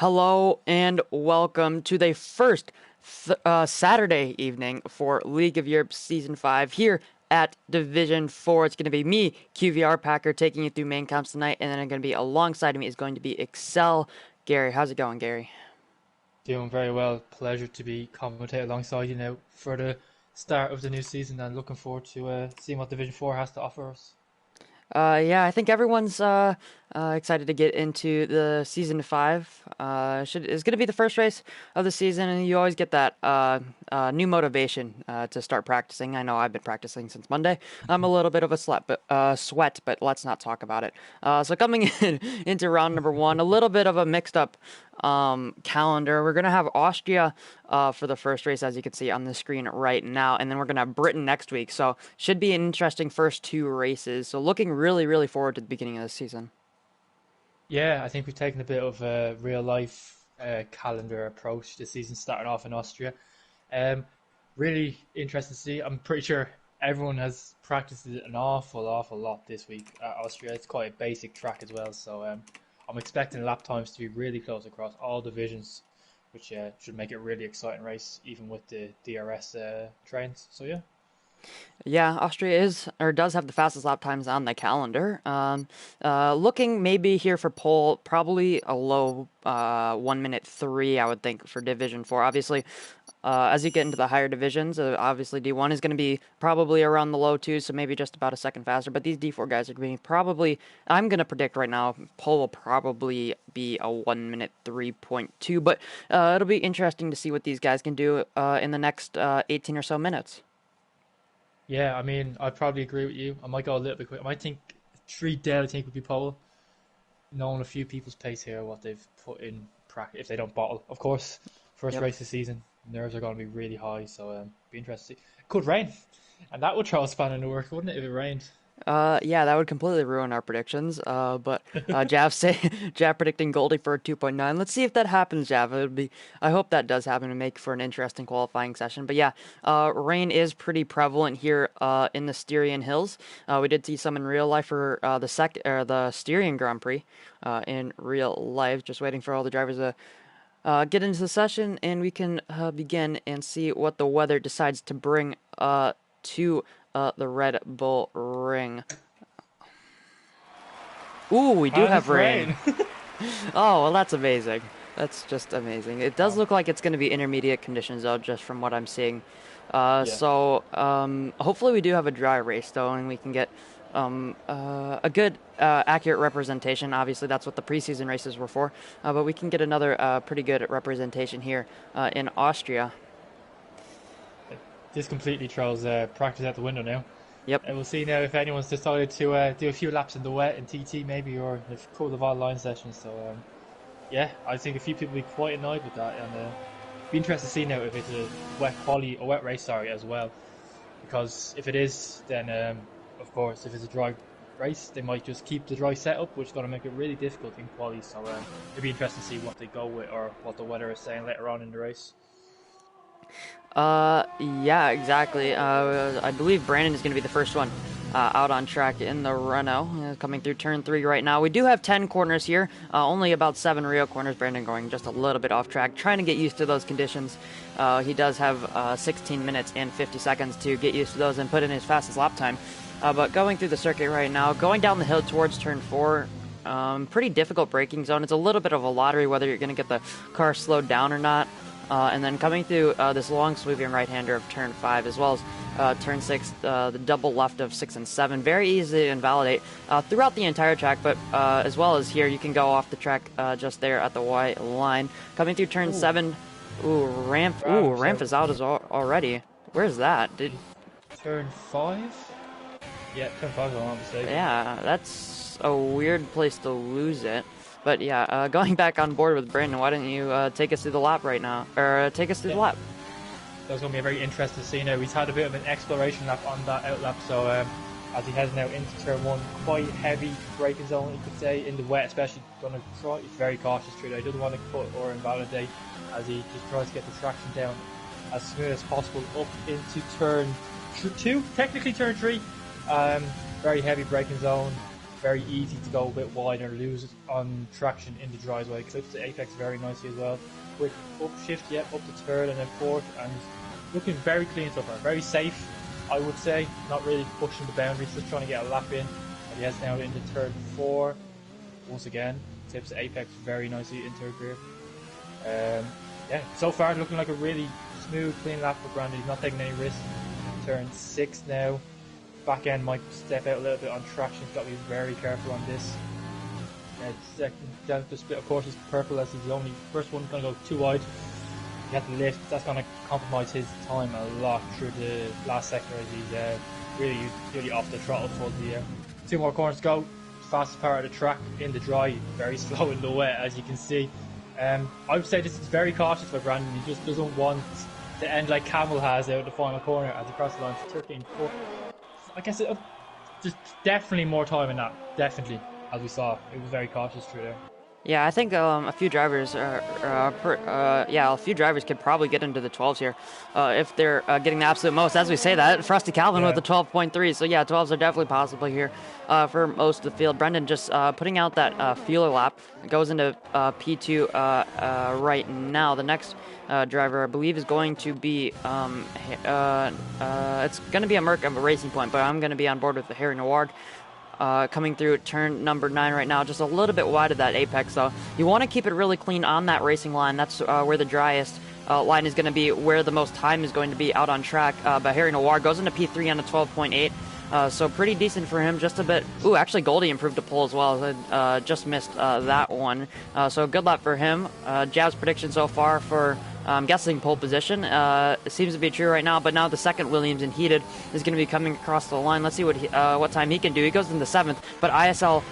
Hello and welcome to the first Saturday evening for League of Europe Season 5 here at Division 4. It's going to be me, QVR Packer, taking you through main comps tonight, and then I'm going to be alongside me is going to be Excel Gary. How's it going, Gary? Doing very well. Pleasure to be commentating alongside you now for the start of the new season and looking forward to seeing what Division 4 has to offer us. Yeah, I think everyone's excited to get into the season 5. Is going to be the first race of the season, and you always get that new motivation to start practicing. I know I've been practicing since Monday. I'm a little bit of a sweat, but let's not talk about it. So coming in into round number 1, a little bit of a mixed up calendar. We're gonna have Austria for the first race, as you can see on the screen right now, and then we're gonna have Britain next week. So should be an interesting first 2 races. So looking really forward to the beginning of the season. Yeah, I think we've taken a bit of a real life calendar approach this season, starting off in Austria. Um, Really interesting to see. I'm pretty sure everyone has practiced it an awful lot this week at Austria. It's quite a basic track as well, so I'm expecting lap times to be really close across all divisions, which should make it a really exciting race, even with the DRS trains. So yeah. Yeah, Austria is or does have the fastest lap times on the calendar. Looking maybe here for pole, probably a low 1 minute 3, I would think, for Division 4. Obviously, as you get into the higher divisions, obviously D1 is going to be probably around the low 2s, so maybe just about a second faster. But these D4 guys are going to be probably, I'm going to predict right now, pole will probably be a 1 minute 3.2. But it'll be interesting to see what these guys can do in the next 18 or so minutes. Yeah, I mean, I'd probably agree with you. I might go a little bit quick. I might think three dead, I think would be pole. Knowing a few people's pace here, what they've put in practice, if they don't bottle, of course. First Yep. race of the season, nerves are going to be really high, so be interesting to see. It could rain, and that would throw a spanner in the works, wouldn't it, if it rained? Yeah, that would completely ruin our predictions. But Jav predicting Goldie for a 2.9. Let's see if that happens, Jav. It would be. I hope that does happen and make for an interesting qualifying session. But yeah, rain is pretty prevalent here in the Styrian Hills. We did see some in real life for the Styrian Grand Prix in real life. Just waiting for all the drivers to get into the session, and we can begin and see what the weather decides to bring to the Red Bull Ring. Ooh, we do And have it's rain. rain. Oh, well, that's amazing. That's just amazing. It does Wow. look like it's going to be intermediate conditions, though, just from what I'm seeing. Yeah. So hopefully we do have a dry race, though, and we can get a good, accurate representation. Obviously, that's what the preseason races were for. But we can get another pretty good representation here in Austria. This completely throws practice out the window now. Yep. And we'll see now if anyone's decided to do a few laps in the wet in TT maybe, or a couple of online sessions. So yeah, I think a few people will be quite annoyed with that, and be interested to see now if it's a wet race, sorry, as well. Because if it is, then of course, if it's a dry race, they might just keep the dry setup, which is going to make it really difficult in quali. So it'll be interesting to see what they go with or what the weather is saying later on in the race. Yeah, exactly. I believe Brandon is going to be the first one out on track in the Renault, coming through turn 3 right now. We do have 10 corners here, only about 7 real corners. Brandon going just a little bit off track, trying to get used to those conditions. He does have 16 minutes and 50 seconds to get used to those and put in his fastest lap time. But going through the circuit right now, going down the hill towards turn 4, pretty difficult braking zone. It's a little bit of a lottery whether you're going to get the car slowed down or not. And then coming through this long sweeping right-hander of turn 5, as well as turn 6, the double left of 6 and 7. Very easy to invalidate throughout the entire track, but as well as here, you can go off the track just there at the white line. Coming through turn 7, ramp. Ramp is out already. Where's that? Turn 5? Yeah, turn 5 if I'm not mistaken. Yeah, that's a weird place to lose it. But yeah, going back on board with Brandon, why don't you take us through the lap right now? Or take us through the Yeah, lap. that's going to be a very interesting scene now. He's had a bit of an exploration lap on that outlap, so as he heads now into turn 1, quite heavy braking zone, you could say, in the wet, especially. Going to try, he's very cautious through there. He doesn't want to cut or invalidate as he just tries to get the traction down as smooth as possible up into turn 2, technically turn 3. Very heavy braking zone. very easy to go a bit wide and lose on traction in the driveway. Clips the apex very nicely as well. Quick upshift, up to third and then fourth, and looking very clean so far. Very safe, I would say. Not really pushing the boundaries, just trying to get a lap in. And he has now into third and four. Once again, tips the apex very nicely in third gear. Yeah, so far looking like a really smooth, clean lap for Brandon. He's not taking any risks. Turn 6 now. Back end might step out a little bit on traction. He's got to be very careful on this. Second, the split, of course, is purple as he's the only first one going to go too wide. He had to lift. That's going to compromise his time a lot through the last sector as he's really off the throttle towards the air. 2 more corners to go. Fastest part of the track in the dry, very slow in the wet, as you can see. I would say this is very cautious for Brandon. He just doesn't want to end like Camel has out the final corner as he crosses the line for 13-4. I guess there's definitely more time in that. Definitely, as we saw, it was very cautious through there. Yeah, I think a few drivers, a few drivers could probably get into the 12s here if they're getting the absolute most. As we say that, Frosty Calvin with the 12.3. So yeah, 12s are definitely possible here for most of the field. Brendan just putting out that feeler lap. Goes into P2 right now. The next driver, I believe, is going to be it's going to be a Merc of a Racing Point, but I'm going to be on board with the Harry Noir. Coming through turn number 9 right now, just a little bit wide of that apex though. You want to keep it really clean on that racing line. That's where the driest line is going to be, where the most time is going to be out on track. But Harry Noir goes into P3 on a 12.8. So pretty decent for him, just a bit. Ooh, actually Goldie improved the pole as well. Just missed that one. So good luck for him. Jab's prediction so far for I'm guessing pole position. It seems to be true right now, but now the second Williams in heated is going to be coming across the line. Let's see what time he can do. He goes into 7th, but ISRL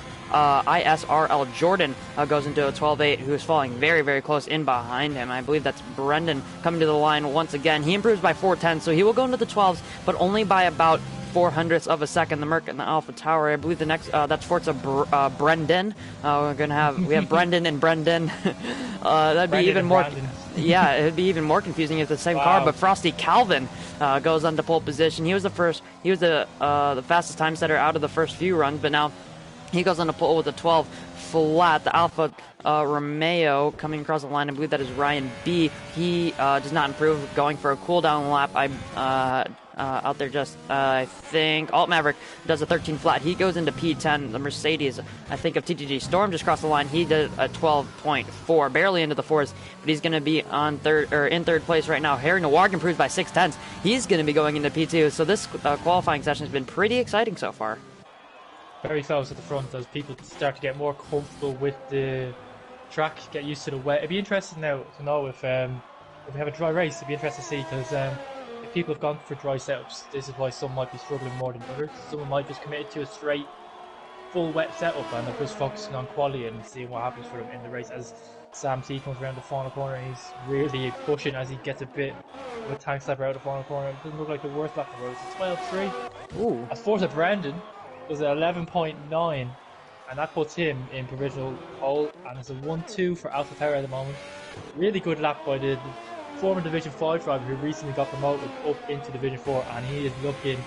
Jordan goes into a 12.8, who is falling very, very close in behind him. I believe that's Brendan coming to the line once again. He improves by 4/10, so he will go into the 12s, but only by about 0.04 of a second. The Merc and the Alpha Tower. I believe the next that's Forza Brendan. We have Brendan and Brendan. That'd be even more. Yeah, it'd be even more confusing if it's the same car. But Frosty Calvin goes on to pole position. He was the first. He was the fastest time setter out of the first few runs, but now he goes on to pole with a 12 flat. The Alpha Romeo coming across the line. I believe that is Ryan B. He does not improve, going for a cooldown lap. Out there just, I think, Alt Maverick does a 13 flat. He goes into P10. The Mercedes, I think, of TTG Storm just crossed the line. He did a 12.4, barely into the 4s, but he's going to be in third place right now. Harry Noir improves by 6/10. He's going to be going into P2. So this qualifying session has been pretty exciting so far. Very close at the front as people start to get more comfortable with the track, get used to the wet. It'd be interesting now to know if we have a dry race. It'd be interesting to see, because if people have gone for dry setups, this is why some might be struggling more than others. Someone might just commit to a straight, full wet setup, and they're just focusing on quality and seeing what happens for them in the race. As Sam T comes around the final corner, he's really pushing as he gets a bit of a tank slapper out the final corner. It doesn't look like the worst lap of the road. It's 12.3. Ooh. As Forza Brandon does an 11.9, and that puts him in provisional pole, and it's a 1-2 for Alpha Tower at the moment. Really good lap by the former Division 5 driver who recently got promoted up into Division 4, and he is looking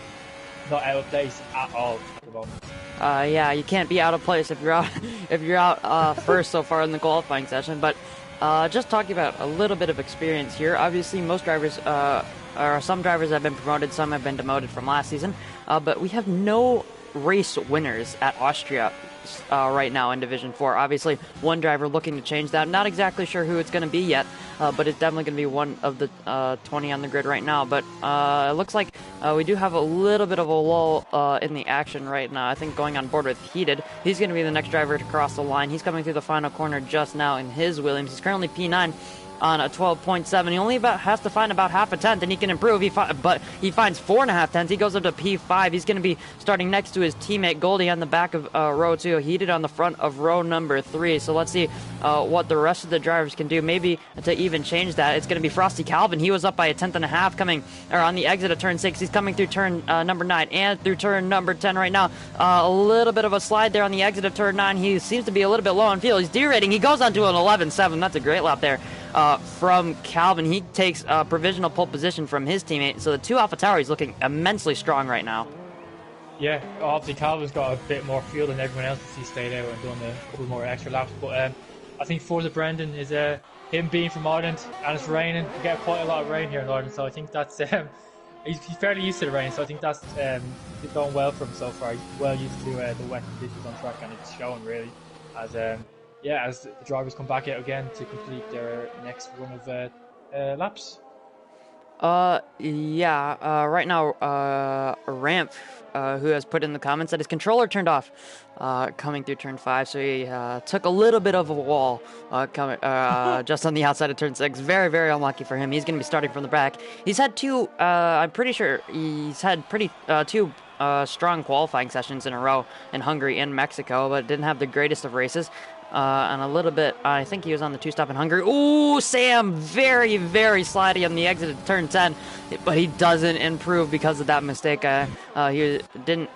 not out of place at all at the moment. Yeah, you can't be out of place if you're out first so far in the qualifying session. But just talking about a little bit of experience here. Obviously, most drivers, or some drivers have been promoted, some have been demoted from last season. But we have no race winners at Austria right now in Division 4. Obviously, one driver looking to change that. Not exactly sure who it's going to be yet, but it's definitely going to be one of the 20 on the grid right now. But it looks like we do have a little bit of a lull in the action right now. I think going on board with Heated. He's going to be the next driver to cross the line. He's coming through the final corner just now in his Williams. He's currently P9 on a 12.7. He only has to find about half a tenth, and he can improve. But he finds 4.5 tenths. He goes up to P5. He's going to be starting next to his teammate Goldie on the back of row 2. Heated on the front of row number 3. So let's see what the rest of the drivers can do. Maybe to even change that, it's going to be Frosty Calvin. He was up by a tenth and a half coming on the exit of turn 6. He's coming through turn number 9 and through turn number 10 right now. A little bit of a slide there on the exit of turn 9. He seems to be a little bit low on fuel. He's derating. He goes on to an 11.7. That's a great lap there. From Calvin. He takes provisional pole position from his teammate. So the two Alpha Tauri is looking immensely strong right now. Yeah, obviously Calvin's got a bit more fuel than everyone else since he stayed out and done a couple more extra laps. But I think Forza Brendan is him being from Ireland and it's raining. We get quite a lot of rain here in Ireland, so I think that's he's fairly used to the rain. So I think that's going well for him so far. He's well used to the wet conditions on track, and it's showing really as as the drivers come back out again to complete their next run of laps. Yeah, right now, Ramp, who has put in the comments that his controller turned off, coming through turn 5, so he, took a little bit of a wall, coming, just on the outside of turn 6. Very, very unlucky for him. He's gonna be starting from the back. He's had I'm pretty sure he's had two, strong qualifying sessions in a row in Hungary and Mexico, but didn't have the greatest of races. And a little bit, I think he was on the 2-stop in Hungary. Ooh, Sam, very, very slidey on the exit of turn 10, but he doesn't improve because of that mistake. He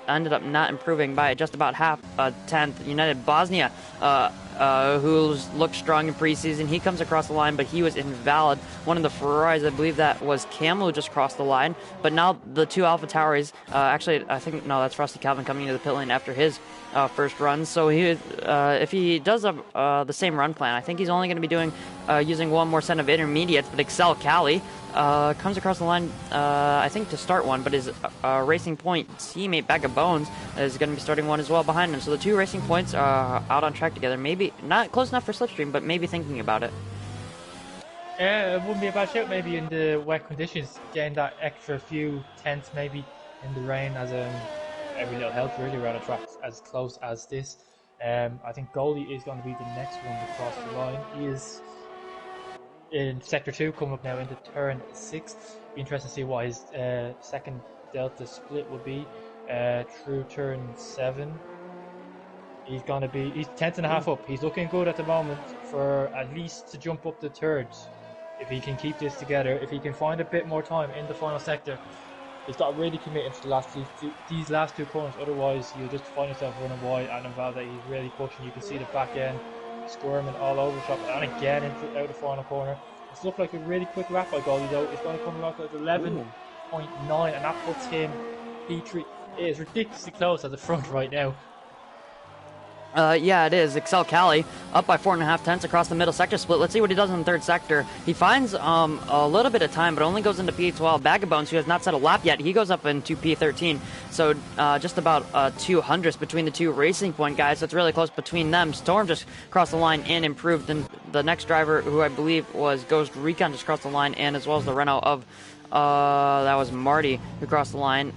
ended up not improving by just about half a tenth. United Bosnia, who looked strong in preseason, he comes across the line, but he was invalid. One of the Ferraris, I believe that was Camel, who just crossed the line, but now the two Alpha Tauris, actually, I think, no, that's Frosty Calvin coming into the pit lane after his first run. So if he does the same run plan, I think he's only going to be doing using one more set of intermediates. But Excel Cali comes across the line, I think to start one, but his Racing Point teammate Bag of Bones is going to be starting one as well behind him. So the two Racing Points are out on track together. Maybe not close enough for Slipstream, but maybe thinking about it. Yeah, it wouldn't be a bad shout maybe in the wet conditions, getting that extra few tenths maybe in the rain as every little help really around a track as close as this. I think Goldie is going to be the next one to cross the line. He is in Sector 2 coming up now into turn 6. Be interesting to see what his second Delta split will be through turn 7. He's tenth and a half up. He's looking good at the moment for at least to jump up the third. If he can keep this together, if he can find a bit more time in the final sector, he's got to really commit into these last two corners. Otherwise, you'll just find yourself running wide and involved. That he's really pushing. You can see the back end squirming all over the shop, and again out the final corner. It's looked like a really quick lap by Goldie though. It's going to come out at 11.9, and that puts him P3. It is ridiculously close at the front right now. Yeah, it is. Excel Cali up by 4.5 tenths across the middle sector split. Let's see what he does in the third sector. He finds a little bit of time, but only goes into P12. Bag of Bones, who has not set a lap yet, he goes up into P13. So just about 2 hundredths between the two Racing Point guys. So it's really close between them. Storm just crossed the line and improved. Then the next driver, who I believe was Ghost Recon, just crossed the line, and as well as the Renault of that was Marty who crossed the line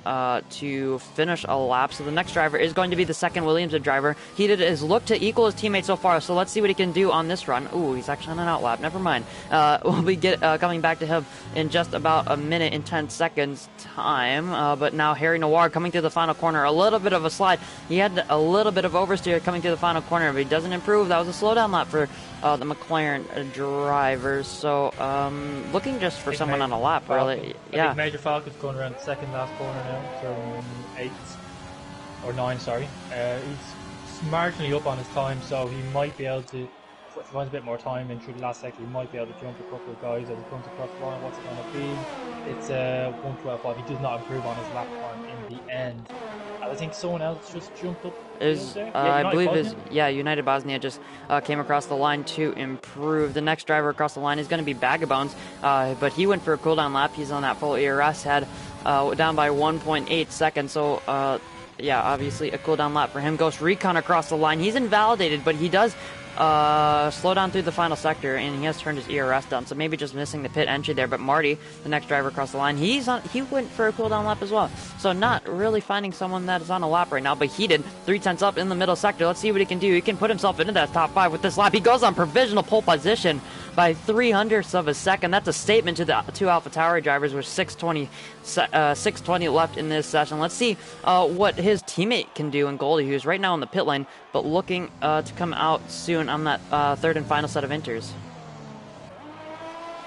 to finish a lap. So the next driver is going to be the second Williams driver. He did his look to equal his teammate so far, so let's see what he can do on this run. Ooh, he's actually on an out lap. Never mind. We'll be coming back to him in just about a minute and 10 seconds time. But now Harry Noir coming through the final corner. A little bit of a slide. He had a little bit of oversteer coming through the final corner, but he doesn't improve. That was a slowdown lap for the McLaren drivers. So looking just for someone on a lap, really. I think Major Falcon's going around the second last corner now, turn 8 or 9, sorry. He's marginally up on his time, so he might be able to, if he finds a bit more time in through the last sector, he might be able to jump a couple of guys as he comes across the line. What's it going to be? It's 1:12.5. He does not improve on his lap time in the end. I think someone else just jumped up. I believe United Bosnia just came across the line to improve. The next driver across the line is going to be Bag of Bones, but he went for a cooldown lap. He's on that full ERS, had down by 1.8 seconds. So obviously a cooldown lap for him. Ghost Recon across the line. He's invalidated, but he does slow down through the final sector, and he has turned his ERS down, so maybe just missing the pit entry there. But Marty, the next driver across the line, he went for a cooldown lap as well, so not really finding someone that is on a lap right now, but he did 3 tenths up in the middle sector. Let's see what he can do. He can put himself into that top 5 with this lap. He goes on provisional pole position by 0.03 of a second. That's a statement to the two Alpha Tauri drivers with 6:20 left in this session. Let's see what his teammate can do in Goldie, who's right now in the pit lane, but looking to come out soon on that third and final set of inters.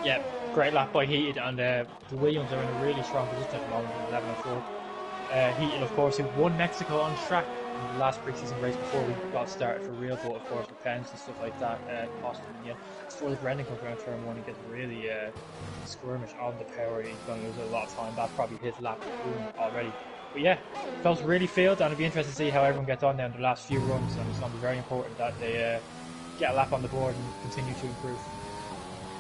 Yeah, great lap by Heated, and the Williams are in a really strong position at the moment, 11 and 4. Heated, of course, who won Mexico on track in the last preseason race before we got started for real, but of course with pens and stuff like that, cost him in the end. Before the Brendan comes around turn 1 and gets really skirmish on the power, he's going to lose a lot of time. That's probably his lap already. But yeah, felt really field, and it'll be interesting to see how everyone gets on there in the last few runs. And it's going to be very important that they get a lap on the board and continue to improve.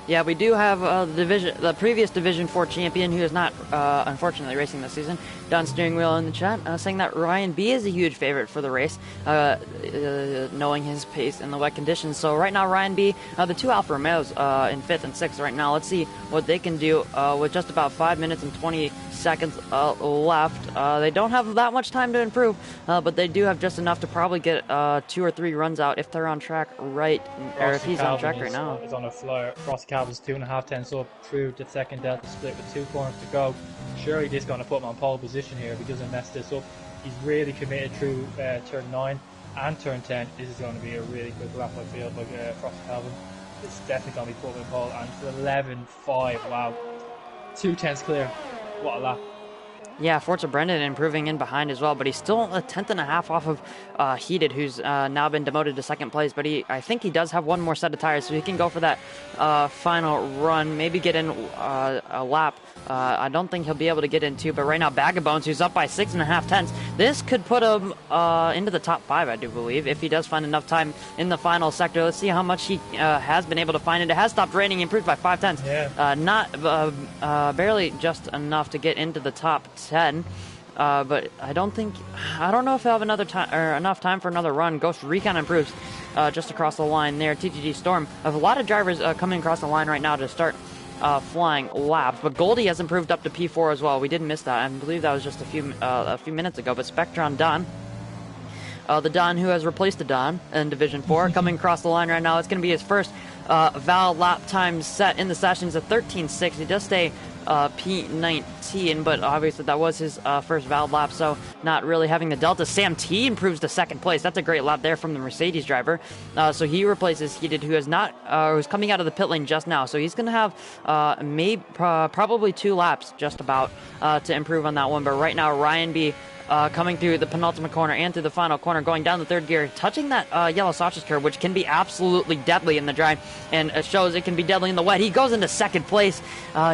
Yeah, we do have the previous Division 4 champion, who is not unfortunately racing this season, Don Steering Wheel in the chat, saying that Ryan B is a huge favorite for the race, knowing his pace in the wet conditions. So right now, Ryan B, the two Alfa Romeos in 5th and 6th right now. Let's see what they can do with just about 5 minutes and 20 seconds left. They don't have that much time to improve, but they do have just enough to probably get 2 or 3 runs out if they're on track right, or if he's on track right now. Is on a flyer. Frosty Calvin's 2.5 tenths up through the second delta split with 2 corners to go. Surely this is going to put him on pole position here if he doesn't mess this up. He's really committed through turn 9 and turn 10. This is going to be a really quick lap, I feel, by Frosty Calvin. It's definitely going to be put on pole, and for 11.5, wow. 2 tenths clear. What a lap. Yeah, Forza Brendan improving in behind as well, but he's still a 10th off of Heated, who's now been demoted to 2nd place. But I think he does have one more set of tires, so he can go for that final run, maybe get in a lap. I don't think he'll be able to get in 2, but right now Bag of Bones, who's up by 6.5 tenths, this could put him into the top 5, I do believe, if he does find enough time in the final sector. Let's see how much he has been able to find. It has stopped raining, improved by 5 tenths. Yeah. Barely just enough to get into the top 10. But I don't know if he'll have enough time for another run. Ghost Recon improves just across the line there. TGG Storm, a lot of drivers coming across the line right now to start flying laps, but Goldie has improved up to P4 as well. We didn't miss that. I believe that was just a few minutes ago. But Spectron Don, the Don who has replaced the Don in Division 4, coming across the line right now. It's going to be his first Val lap time set in the session. It's a 13.6. He does stay P19, but obviously that was his first valid lap, so not really having the delta. Sam T improves to 2nd place. That's a great lap there from the Mercedes driver. So he replaces Heated, who is not who's coming out of the pit lane just now. So he's going to have probably 2 laps just about to improve on that one. But right now, Ryan B coming through the penultimate corner and through the final corner, going down the 3rd gear, touching that yellow sausage curve, which can be absolutely deadly in the dry, and shows it can be deadly in the wet. He goes into 2nd place.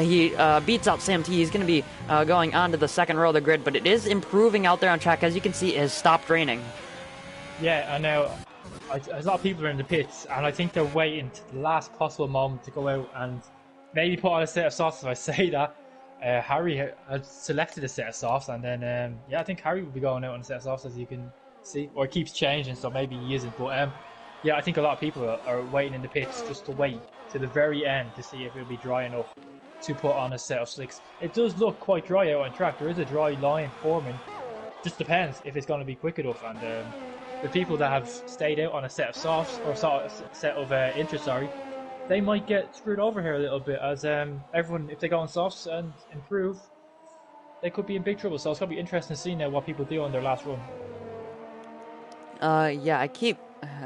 He beats out Sam T. He's going to be going on to the 2nd row of the grid, but it is improving out there on track. As you can see, it has stopped raining. Yeah, I know. A lot of people are in the pits, and I think they're waiting to the last possible moment to go out and maybe put on a set of softs, if I say that. Harry had selected a set of softs, and then I think Harry will be going out on a set of softs, as you can see, or it keeps changing, so maybe he isn't. But I think a lot of people are waiting in the pits just to wait to the very end to see if it'll be dry enough to put on a set of slicks. It does look quite dry out on track. There is a dry line forming. Just depends if it's going to be quick enough. And the people that have stayed out on a set of softs or set of inters, they might get screwed over here a little bit, as everyone, if they go on softs and improve, they could be in big trouble. So it's going to be interesting to see now what people do on their last run.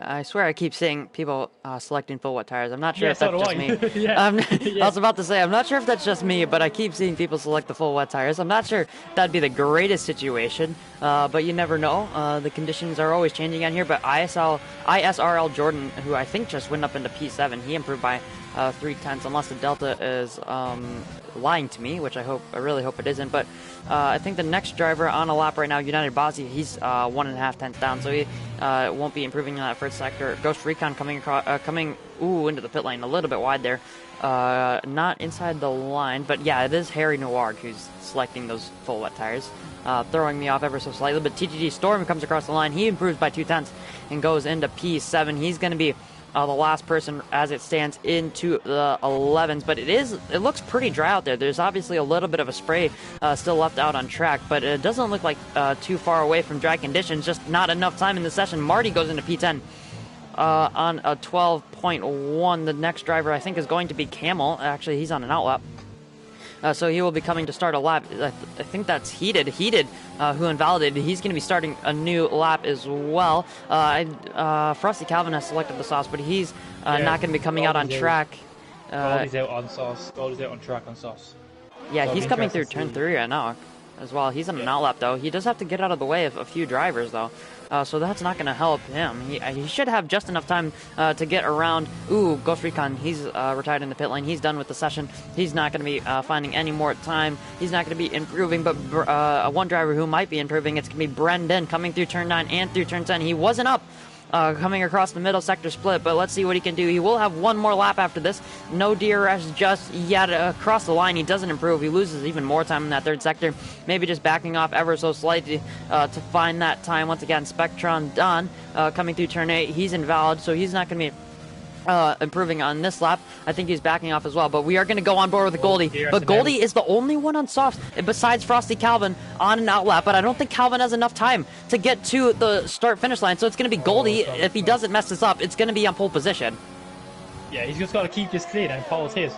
I swear I keep seeing people selecting full wet tires. I'm not sure if so that's just me. I was about to say, I'm not sure if that's just me, but I keep seeing people select the full wet tires. I'm not sure that'd be the greatest situation, but you never know. The conditions are always changing on here, but ISRL Jordan, who I think just went up into P7, he improved by 3 tenths, unless the delta is lying to me, which I really hope it isn't. But I think the next driver on a lap right now, United Bossie, he's 1.5 tenths down, so he won't be improving in that first sector. Ghost Recon coming into the pit lane a little bit wide there, not inside the line, but yeah, it is Harry Noir who's selecting those full wet tires, throwing me off ever so slightly. But TGG Storm comes across the line, he improves by 2 tenths and goes into P7. He's going to be the last person as it stands into the 11s, but it looks pretty dry out there. There's obviously a little bit of a spray still left out on track, but it doesn't look like too far away from dry conditions, just not enough time in the session. Marty goes into P10 on a 12.1. The next driver I think is going to be Camel. Actually, he's on an outlap. So he will be coming to start a lap. I think that's Heated, who invalidated. He's going to be starting a new lap as well. Frosty Calvin has selected the sauce, but he's not going to be coming out on track. Goldie's out on sauce. Goldie's out on track on sauce. Yeah, so he's coming through turn 3 right now. as well. He's on an Yeah. outlap, though. He does have to get out of the way of a few drivers, though. So that's not going to help him. He should have just enough time to get around. Ooh, Ghost Recon, he's retired in the pit lane. He's done with the session. He's not going to be finding any more time. He's not going to be improving, but one driver who might be improving, it's going to be Brendan coming through turn 9 and through turn 10. He wasn't up. Coming across the middle sector split, but let's see what he can do. He will have one more lap after this. No DRS just yet. Across the line, he doesn't improve. He loses even more time in that third sector. Maybe just backing off ever so slightly to find that time. Once again, Spectron Don coming through turn 8. He's invalid, so he's not going to be improving on this lap. I think he's backing off as well, but we are going to go on board with Goldie. But Goldie is the only one on softs besides Frosty Calvin on an out lap, but I don't think Calvin has enough time to get to the start-finish line, so it's going to be Goldie. If he doesn't mess this up, it's going to be on pole position. Yeah, he's just got to keep this clean, and Paul's his.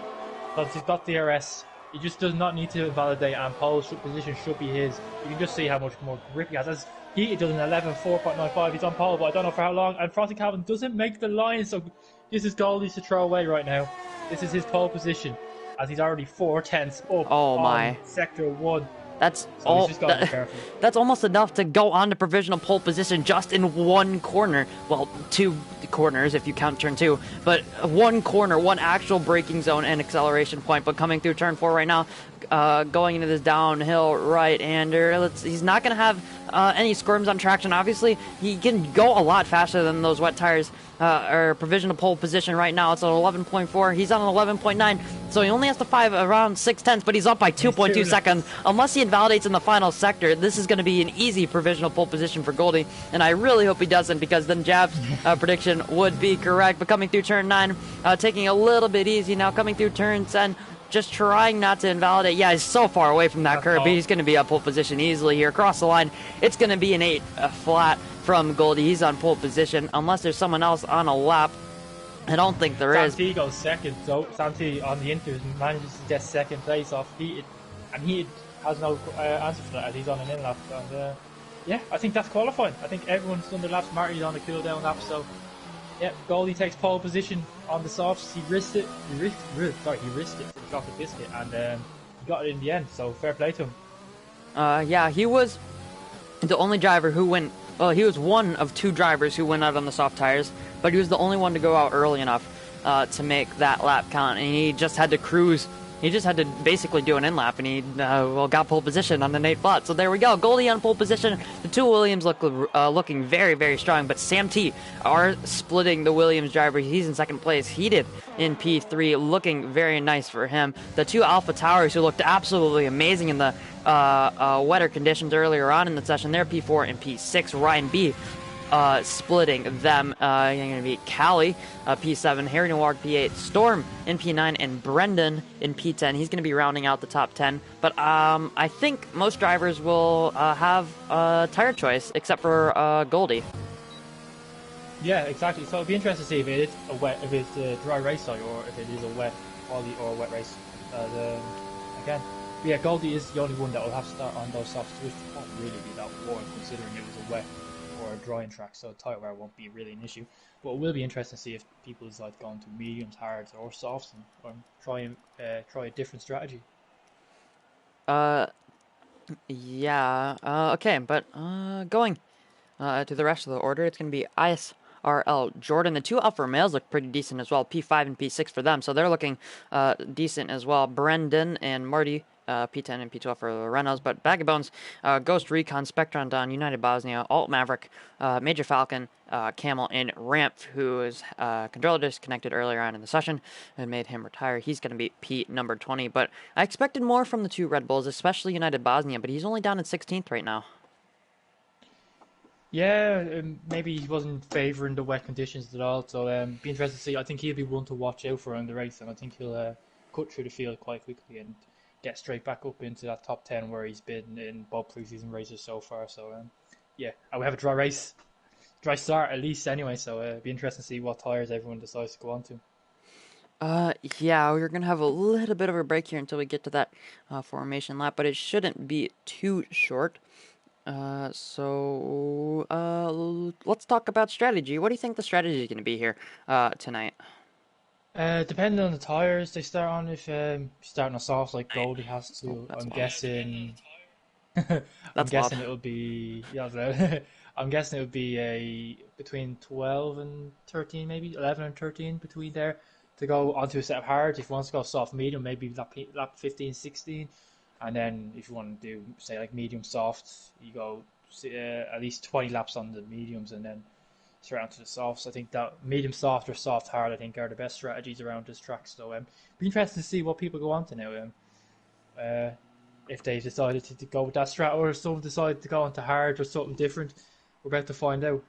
Because he's got DRS. He just does not need to validate, and Paul's position should be his. You can just see how much more grip he has. As he does an 11.4.95, he's on pole, but I don't know for how long. And Frosty Calvin doesn't make the line, so this is Goldie's to throw away right now. This is his pole position, as he's already 4/10 up on sector 1. That's so that's almost enough to go on to provisional pole position just in one corner. Well, 2 corners if you count turn 2, but one corner, one actual braking zone and acceleration point. But coming through turn 4 right now, going into this downhill right-hander. He's not going to have any squirms on traction. Obviously, he can go a lot faster than those wet tires. Or provisional pole position right now. It's on 11.4. He's on 11.9, so he only has to 5 around 6/10, but he's up by 2.2 seconds. Unless he invalidates in the final sector, this is going to be an easy provisional pole position for Goldie, and I really hope he doesn't, because then Jab's prediction would be correct. But coming through turn 9, taking a little bit easy now, coming through turn 10, just trying not to invalidate. Yeah, he's so far away from that curve, but he's going to be up pole position easily here. Across the line, it's going to be an 8 flat from Goldie. He's on pole position, unless there's someone else on a lap. I don't think there is. Santi goes second, so Santi on the Inters manages to get second place off heated, and he has no answer for that, as he's on an in lap. And yeah, I think that's qualifying. I think everyone's done their laps. Marty's on the cool down lap, so yeah, Goldie takes pole position on the softs. He risked it. He risked it for the chocolate biscuit, and he got it in the end. So fair play to him. Yeah, he was the only driver who went. Well, he was one of 2 drivers who went out on the soft tires, but he was the only one to go out early enough to make that lap count, and he just had to cruise. He just had to basically do an in-lap, and he got pole position on the 8 flat. So there we go. Goldie on pole position. The 2 Williams looking very, very strong, but Sam T are splitting the Williams driver. He's in second place. Heated in P3, looking very nice for him. The 2 Alpha Towers, who looked absolutely amazing in the wetter conditions earlier on in the session, they're P4 and P6. Ryan B splitting them. Going to be Callie, P7, Harry Nowak, P8, Storm in P9, and Brendan in P10. He's going to be rounding out the top 10. But I think most drivers will have a tire choice, except for Goldie. Yeah, exactly. So it'll be interesting to see if it is if it's a dry race or if it is a wet quality or a wet race. Again, yeah, Goldie is the only one that will have to start on those softs, which won't really be that warm considering it was a wet or a drying track, so tire wear won't be really an issue. But it will be interesting to see if people decide going to mediums, hards, or softs, and try a different strategy. Yeah. Okay, but going to the rest of the order, it's going to be ISRL Jordan. The 2 Alpha Males look pretty decent as well. P5 and P6 for them, so they're looking decent as well. Brendan and Marty, P10 and P12 for the Renaults, but Bag of Bones, Ghost Recon, Spectron Don, United Bosnia, Alt Maverick, Major Falcon, Camel, and Ramp, who is controller disconnected earlier on in the session and made him retire. He's going to be P number 20, but I expected more from the 2 Red Bulls, especially United Bosnia, but he's only down in 16th right now. Yeah, maybe he wasn't favouring the wet conditions at all, so be interested to see. I think he'll be one to watch out for in the race, and I think he'll cut through the field quite quickly and get straight back up into that top 10 where he's been in both preseason races so far. So yeah, I will have a dry start at least anyway, so it'll be interesting to see what tyres everyone decides to go on to. Yeah, we're going to have a little bit of a break here until we get to that formation lap, but it shouldn't be too short. So let's talk about strategy. What do you think the strategy is going to be here tonight? Depending on the tyres they start on, if starting on softs like Goldie has to, I'm guessing I'm That's guessing odd. it'll be yeah. I don't know. I'm guessing it would be a between 12 and 13, maybe 11 and 13 between there to go onto a set of hards. If you want to go soft medium, maybe lap 15, 16, and then if you want to do say like medium soft, you go at least 20 laps on the mediums and then straight onto the softs. I think that medium soft or soft hard, I think, are the best strategies around this track. So be interested to see what people go on to now. Uh, if they decided to go with that strat or if someone decided to go into hard or something different, we're about to find out.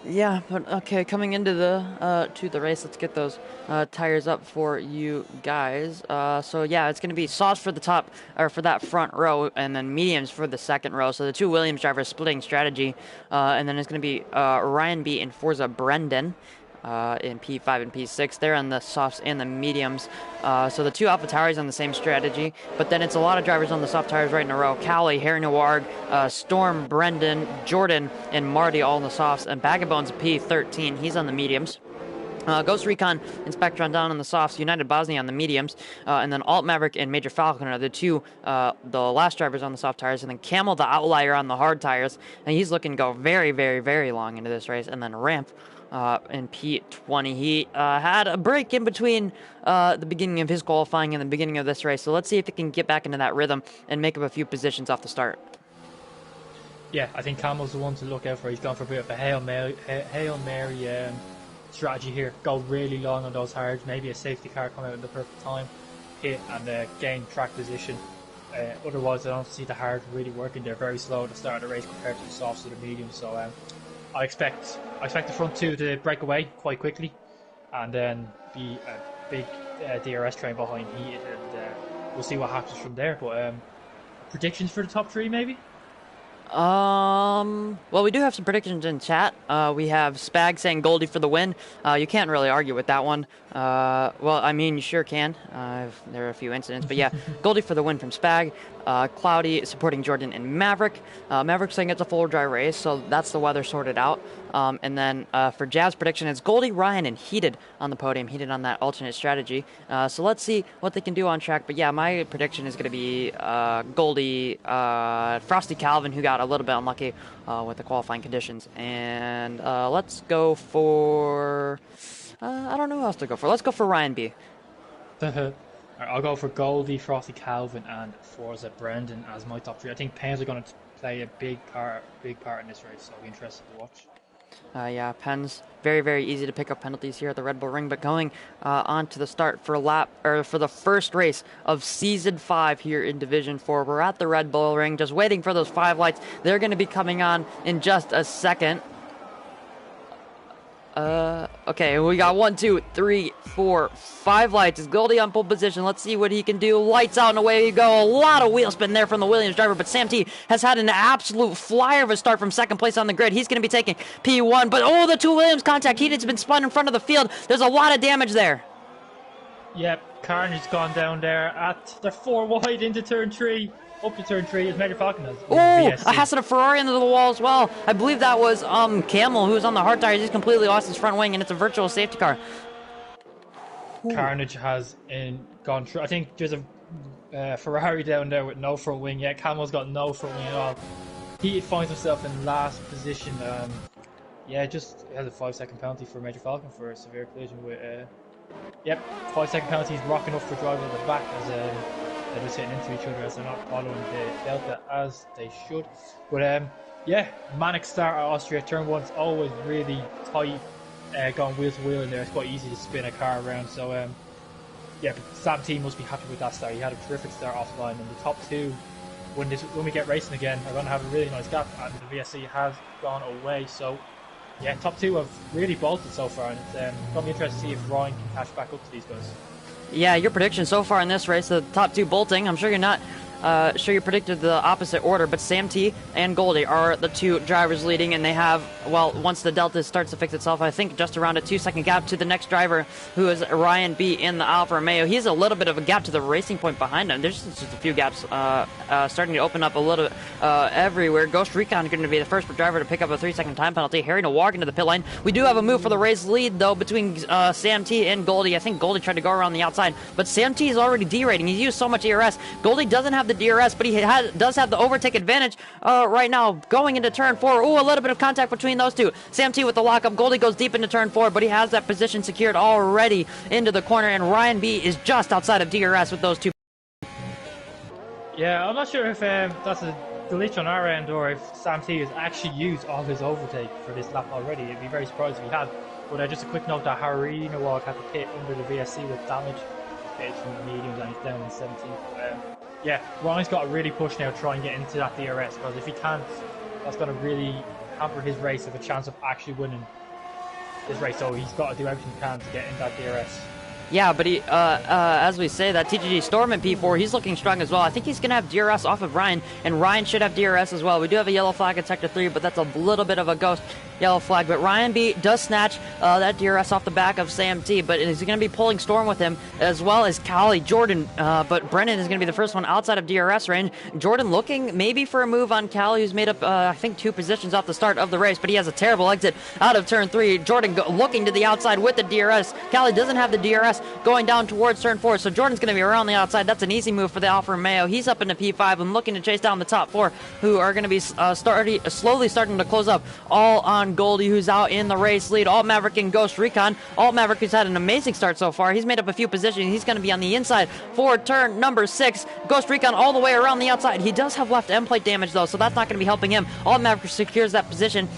Yeah, but okay, coming into the to the race, let's get those tires up for you guys. So yeah, it's gonna be softs for the top or for that front row, and then mediums for the second row. So the two Williams drivers splitting strategy, and then it's gonna be Ryan B and Forza Brendan. In P5 and P6. They're on the softs and the mediums. So the two Alpha Towers on the same strategy, but then it's a lot of drivers on the soft tires right in a row. Callie, Harry Noir, Storm, Brendan, Jordan, and Marty all in the softs, and Bagabones P13. He's on the mediums. Ghost Recon and Spectron down on the softs, United Bosnia on the mediums, and then Alt Maverick and Major Falcon are the two, the last drivers on the soft tires, and then Camel the Outlier on the hard tires, and he's looking to go very, very, very long into this race, and then Ramp in P20. He had a break in between the beginning of his qualifying and the beginning of this race, so let's see if he can get back into that rhythm and make up a few positions off the start. Yeah, I think Camel's the one to look out for. He's gone for a bit of a Hail Mary strategy here. Go really long on those hards, maybe a safety car come out at the perfect time, hit and gain track position. Otherwise, I don't see the hard really working. They're very slow at the start of the race compared to the softs or the mediums. So I expect the front two to break away quite quickly, and then be a big DRS train behind heated, and we'll see what happens from there. But predictions for the top three, maybe. Well, we do have some predictions in chat. We have Spag saying Goldie for the win. You can't really argue with that one. Well, I mean, you sure can. There are a few incidents, but yeah, Goldie for the win from Spag. Cloudy supporting Jordan and Maverick. Maverick saying it's a full dry race, so that's the weather sorted out. And then for Jazz prediction, it's Goldie, Ryan, and Heated on the podium. Heated on that alternate strategy. So let's see what they can do on track. But yeah, my prediction is going to be Goldie, Frosty Calvin, who got a little bit unlucky with the qualifying conditions. And let's go for... I don't know who else to go for. Let's go for Ryan B. I'll go for Goldie, Frosty Calvin, and Forza Brendan as my top three. I think Payne's are going to play a big part in this race, so I'll be interested to watch. Yeah, Penn's very, very easy to pick up penalties here at the Red Bull Ring. But going on to the start for the first race of Season 5 here in Division 4. We're at the Red Bull Ring, just waiting for those 5 lights. They're going to be coming on in just a second. Okay, we got 1, 2, 3, 4, 5 lights. It's Goldie on pole position. Let's see what he can do. Lights out and away you go. A lot of wheel spin there from the Williams driver, but Sam T has had an absolute flyer of a start from second place on the grid. He's going to be taking P1, but oh, the two Williams contact. Heated's been spun in front of the field. There's a lot of damage there. Yep, Carnage's gone down there they're 4 wide into turn 3. Up to turn 3 is Major Falcon. Oh, a Haas and a Ferrari into the wall as well. I believe that was Camel, who was on the hard tires. He's completely lost his front wing, and it's a virtual safety car. Carnage has gone through. I think there's a Ferrari down there with no front wing. Yeah, Camel's got no front wing at all. He finds himself in last position. Yeah, just has a 5-second penalty for Major Falcon for a severe collision with. Yep, 5-second penalty. He's rocking up for driving at the back as they're just hitting into each other as they're not following the delta as they should. But yeah, manic start at Austria. Turn 1's always really tight, going wheel to wheel in there. It's quite easy to spin a car around. So yeah, but Sam T must be happy with that start. He had a terrific start offline, and the top 2, when we get racing again, are going to have a really nice gap, and the VSC has gone away. So yeah, top 2 have really bolted so far, and it's going to be interesting to see if Ryan can catch back up to these guys. Yeah, your prediction so far in this race, the top 2 bolting. I'm sure you're not sure you predicted the opposite order, but Sam T and Goldie are the 2 drivers leading, and they have, well, once the delta starts to fix itself, I think just around a 2-second gap to the next driver, who is Ryan B in the Alfa Romeo. He's a little bit of a gap to the racing point behind him. There's just a few gaps starting to open up a little bit everywhere. Ghost Recon going to be the first driver to pick up a 3-second time penalty. Harry Noir into the pit lane. We do have a move for the race lead, though, between Sam T and Goldie. I think Goldie tried to go around the outside, but Sam T is already derating. He's used so much ERS. Goldie doesn't have the the DRS, but he does have the overtake advantage right now going into turn 4. Ooh, a little bit of contact between those two. Sam T with the lockup. Goldie goes deep into turn 4, but he has that position secured already into the corner, and Ryan B is just outside of DRS with those two. Yeah, I'm not sure if that's a glitch on our end or if Sam T has actually used all his overtake for this lap already. I'd be very surprised if he had. But just a quick note that Harina Ward had to pit under the VSC with damage. Pitted from the mediums and he's down in 17th. Yeah, Ryan's got to really push now to try and get into that DRS, because if he can't, that's going to really hamper his race with a chance of actually winning this race. So he's got to do everything he can to get in that DRS. Yeah, but he, as we say, that TGG Storm in P4, he's looking strong as well. I think he's going to have DRS off of Ryan, and Ryan should have DRS as well. We do have a yellow flag at Sector 3, but that's a little bit of a ghost yellow flag. But Ryan B does snatch that DRS off the back of Sam T, but he's going to be pulling Storm with him, as well as Callie, Jordan. But Brennan is going to be the first one outside of DRS range. Jordan looking maybe for a move on Callie, who's made up, I think, 2 positions off the start of the race, but he has a terrible exit out of turn 3. Jordan looking to the outside with the DRS. Callie doesn't have the DRS going down towards turn 4, so Jordan's going to be around the outside. That's an easy move for the Alfa Romeo. He's up into P5 and looking to chase down the top 4, who are going to be slowly starting to close up, all on Goldie, who's out in the race lead. Alt Maverick and Ghost Recon. Alt Maverick, who's had an amazing start so far. He's made up a few positions. He's going to be on the inside for turn number 6. Ghost Recon all the way around the outside. He does have left end plate damage, though, so that's not going to be helping him. Alt Maverick secures that position,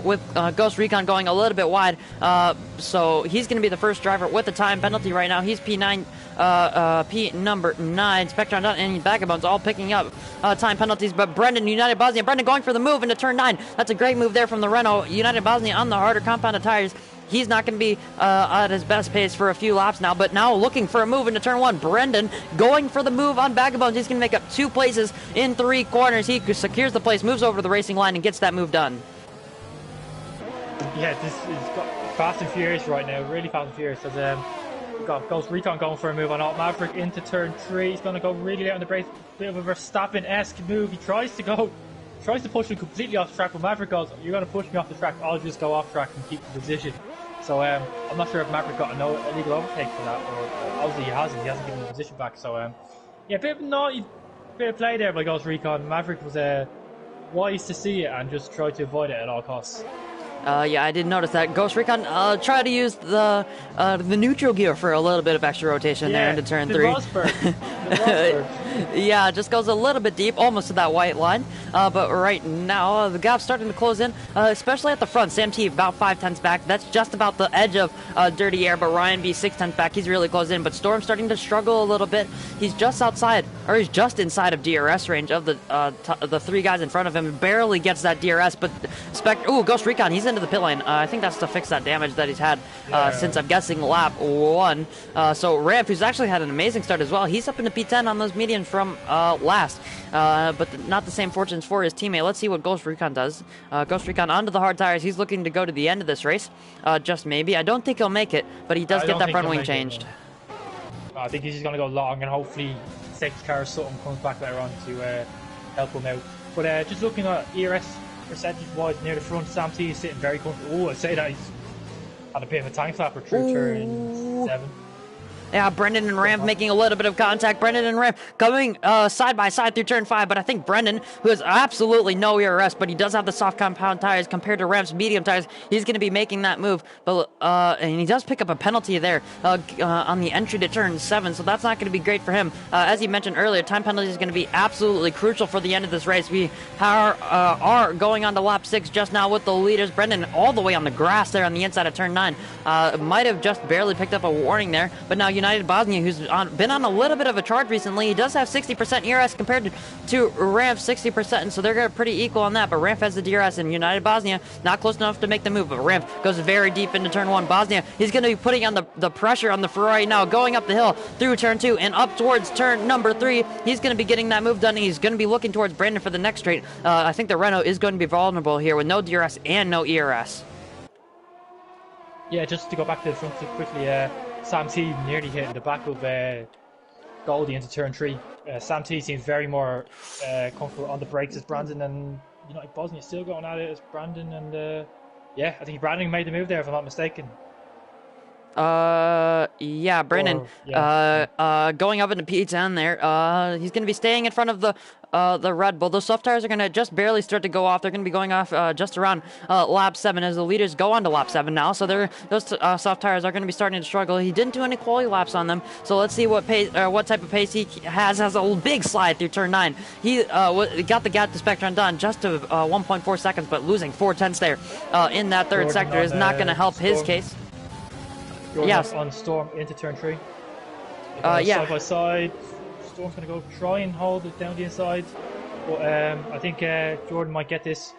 with Ghost Recon going a little bit wide, so he's going to be the first driver with a time penalty right now. He's P9, P number 9. Spectron and Vagabonds all picking up time penalties, but Brendan, United Bosnia, Brendan going for the move into turn 9. That's a great move there from the Renault. United Bosnia on the harder compounded tires. He's not going to be at his best pace for a few laps now, but now looking for a move into turn 1. Brendan going for the move on Vagabonds. He's going to make up 2 places in 3 corners. He secures the place, moves over the racing line, and gets that move done. Yeah, this is got fast and furious right now, really fast and furious. As we've got Ghost Recon going for a move on Alt Maverick into turn 3. He's going to go really late on the brakes. Bit of a Verstappen-esque move. He tries to push him completely off the track, but Maverick goes, "You're going to push me off the track, I'll just go off track and keep the position." So I'm not sure if Maverick got a illegal overtake for that, or obviously he hasn't given the position back. So yeah, bit of naughty bit of play there by Ghost Recon. Maverick was wise to see it and just tried to avoid it at all costs. Yeah, I did notice that. Ghost Recon try to use the neutral gear for a little bit of extra rotation there into turn 3. Yeah, just goes a little bit deep, almost to that white line. But right now, the gap's starting to close in, especially at the front. Sam T about 5/10 back. That's just about the edge of Dirty Air, but Ryan B 6/10 back. He's really close in, but Storm's starting to struggle a little bit. He's just outside, or he's just inside of DRS range of the 3 guys in front of him. Barely gets that DRS, but Ghost Recon, he's into the pit lane. I think that's to fix that damage that he's had since, I'm guessing, lap 1. So Ramp, who's actually had an amazing start as well, he's up into P10 on those mediums from last, but not the same fortunes for his teammate. Let's see what Ghost Recon does. Ghost Recon onto the hard tires. He's looking to go to the end of this race, just maybe. I don't think he'll make it, but he does get that front wing changed. I think he's just going to go long, and hopefully safety car or something comes back later on to help him out. But just looking at ERS percentage-wise near the front, Sam T is sitting very comfortable. I'd say that he's had a bit of a tank flapper through turn 7. Yeah, Brendan and Ramp making a little bit of contact. Brendan and Ramp coming side by side through turn 5, but I think Brendan, who has absolutely no ERS, but he does have the soft compound tires compared to Ramp's medium tires, he's going to be making that move. But and he does pick up a penalty there on the entry to turn 7, so that's not going to be great for him. As you mentioned earlier, time penalty is going to be absolutely crucial for the end of this race. We are going on to lap 6 just now with the leaders. Brendan all the way on the grass there on the inside of turn 9. Might have just barely picked up a warning there, but now United Bosnia, who's been on a little bit of a charge recently, he does have 60% ERS compared to Ramp 60%, and so they're pretty equal on that, but Ramp has the DRS, and United Bosnia not close enough to make the move, but Ramp goes very deep into turn 1. Bosnia, he's going to be putting on the pressure on the Ferrari now, going up the hill through turn 2 and up towards turn number 3. He's going to be getting that move done. He's going to be looking towards Brandon for the next straight. I think the Renault is going to be vulnerable here with no DRS and no ERS. Yeah, just to go back to the front quickly, Sam T nearly hit in the back of Goldie into turn 3. Sam T seems very more comfortable on the brakes as Brandon, and United Bosnia still going at it as Brandon, and yeah, I think Brandon made the move there if I'm not mistaken. Yeah, Brandon, Or yeah. going up into P10 there. He's gonna be staying in front of the Red Bull. Those soft tires are gonna just barely start to go off. They're gonna be going off just around lap 7 as the leaders go on to lap 7 now. So those soft tires are gonna be starting to struggle. He didn't do any quality laps on them, so let's see what pace, what type of pace he has. Has a big slide through turn 9. He got the gap to Spectron done just to 1.4 seconds, but losing 4/10 there in that third Jordan sector on is not gonna help his Storm. case. Jordan Yes. on Storm into turn 3. Yeah. Side by side. Storm's going to go try and hold it down the inside. But I think Jordan might get this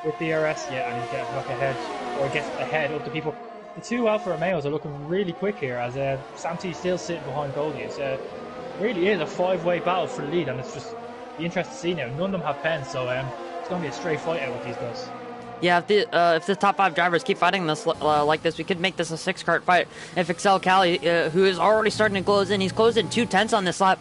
with the DRS. Yeah, and he's getting back ahead. Or gets ahead of the people. The two Alfa Romeos are looking really quick here as Sam T still sitting behind Goldie. It's really is a 5-way battle for the lead, and it's just be interesting to see now. None of them have pens, so it's going to be a straight fight out with these guys. Yeah, if the top 5 drivers keep fighting this like this, we could make this a 6-kart fight. If Excel Cali, who is already starting to close in, he's closed in 2/10 on this lap,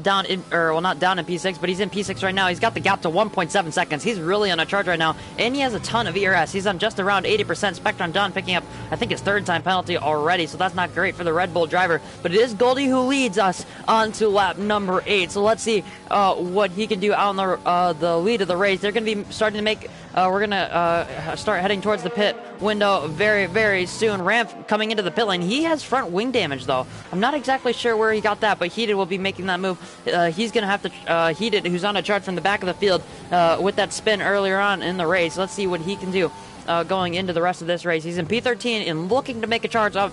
down in, or well, not down in P6, but he's in P6 right now. He's got the gap to 1.7 seconds. He's really on a charge right now, and he has a ton of ERS. He's on just around 80%. Spectron Don picking up, I think, his 3rd time penalty already, so that's not great for the Red Bull driver. But it is Goldie who leads us on to lap number 8. So let's see what he can do out on the lead of the race. They're going to be starting to make. We're going to start heading towards the pit window very, very soon. Ramp coming into the pit lane. He has front wing damage, though. I'm not exactly sure where he got that, but Heated will be making that move. He's going to have to... Heated, who's on a charge from the back of the field with that spin earlier on in the race. Let's see what he can do. Going into the rest of this race. He's in P13 and looking to make a charge up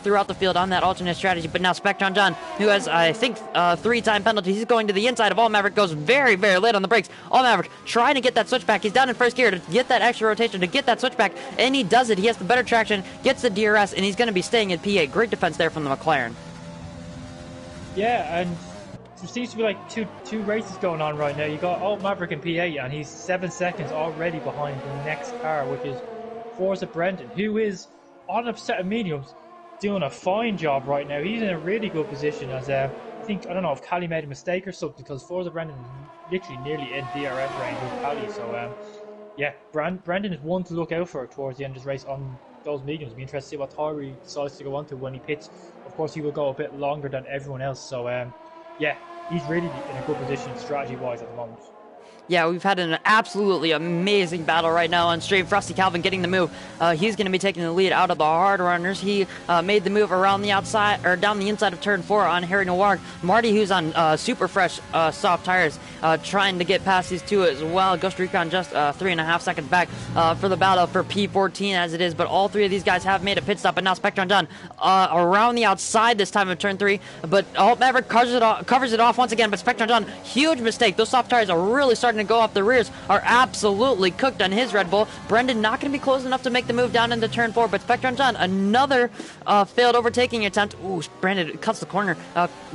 throughout the field on that alternate strategy. But now Spectron John, who has, I think, 3-time penalty, he's going to the inside of All Maverick, goes very, very late on the brakes. All Maverick trying to get that switchback. He's down in first gear to get that extra rotation, to get that switchback, and he does it. He has the better traction, gets the DRS, and he's going to be staying in P8. Great defense there from the McLaren. Yeah, and there seems to be like two races going on right now. You got Alt Maverick in P8, and he's 7 seconds already behind the next car, which is Forza Brendan, who is on a set of mediums, doing a fine job right now. He's in a really good position as I don't know if Cali made a mistake or something, because Forza Brendan is literally nearly in DRS range with Cali. So yeah, Brendan is one to look out for towards the end of this race on those mediums. It'll be interesting to see what tire he decides to go on to when he pits. Of course, he will go a bit longer than everyone else. So yeah, he's really in a good position strategy-wise at the moment. Yeah, we've had an absolutely amazing battle right now on stream. Frosty Calvin getting the move. He's going to be taking the lead out of the hard runners. He made the move around the outside, or down the inside of turn 4 on Harry Noir. Marty, who's on super fresh soft tires, trying to get past these two as well. Ghost Recon just 3.5 seconds back for the battle for P14 as it is. But all 3 of these guys have made a pit stop, and now Spectron done around the outside this time of turn 3. But Alt Maverick covers it off once again. But Spectron done, huge mistake. Those soft tires are really starting to go off. The rears are absolutely cooked on his Red Bull. Brendan not going to be close enough to make the move down into turn 4, but Spectron John, another failed overtaking attempt. Ooh, Brendan cuts the corner,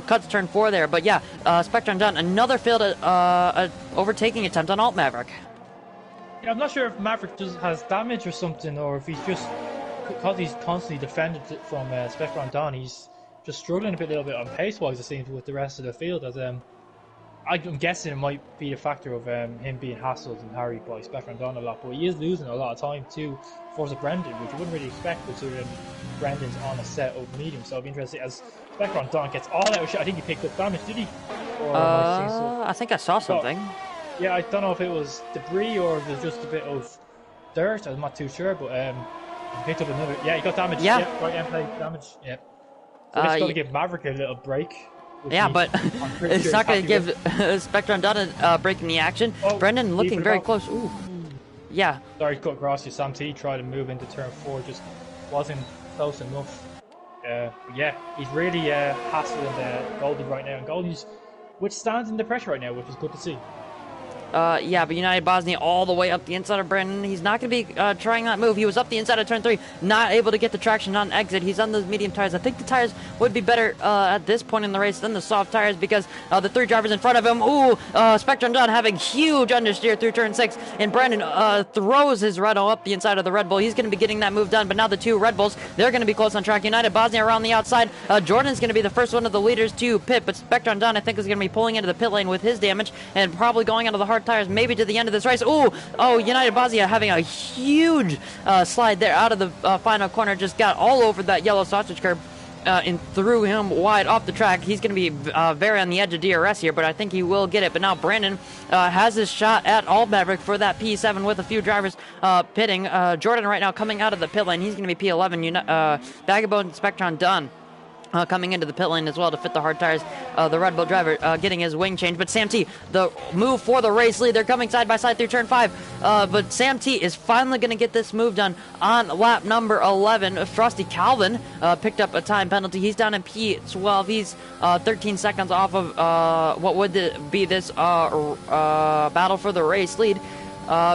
cuts turn 4 there. But yeah, Spectron John, another failed overtaking attempt on Alt Maverick. Yeah, I'm not sure if Maverick has damage or something, or if he's just, because he's constantly defended from Spectron John, he's just struggling a little bit on pace-wise, it seems, with the rest of the field. As I'm guessing it might be a factor of him being hassled and harried by Spectron Don a lot, but he is losing a lot of time to Forza Brendan, which you wouldn't really expect considering Brendan's on a set of medium. So I'll be interested as Spectron Don gets all out of shot. I think he picked up damage, did he? Or I think I saw something. Yeah, I don't know if it was debris or if it was just a bit of dirt. I'm not too sure, but he picked up another. Yeah, he got damage. Yeah, right end plate damage. Yeah. So it's going to give Maverick a little break. Yeah, but it's not going to give Spectron Dunn a break in the action. Brendan looking very close. Ooh. Yeah. Sorry to cut across you. Sam T tried to move into turn 4, just wasn't close enough. Yeah, he's really hassling Goldie right now, and Goldie's withstanding the pressure right now, which is good to see. Yeah, but United Bosnia all the way up the inside of Brendan. He's not going to be trying that move. He was up the inside of turn 3, not able to get the traction on exit. He's on those medium tires. I think the tires would be better at this point in the race than the soft tires because the 3 drivers in front of him. Ooh, Spectrum Dunn having huge understeer through turn 6, and Brendan throws his Renault up the inside of the Red Bull. He's going to be getting that move done, but now the 2 Red Bulls, they're going to be close on track. United Bosnia around the outside. Jordan's going to be the first one of the leaders to pit, but Spectrum Dunn, I think, is going to be pulling into the pit lane with his damage and probably going out of the hard hard tires maybe to the end of this race. Oh, United Bosnia having a huge slide there out of the final corner. Just got all over that yellow sausage curb. And threw him wide off the track. He's going to be very on the edge of DRS here, but I think he will get it. But now Brandon has his shot at All Maverick for that P7 with a few drivers pitting. Jordan right now coming out of the pit lane. He's going to be P11. Vagabond Spectron done. Coming into the pit lane as well to fit the hard tires. The Red Bull driver getting his wing change. But Sam T, the move for the race lead. They're coming side by side through turn 5. But Sam T is finally going to get this move done on lap number 11. Frosty Calvin picked up a time penalty. He's down in P12. He's 13 seconds off of what would be this battle for the race lead.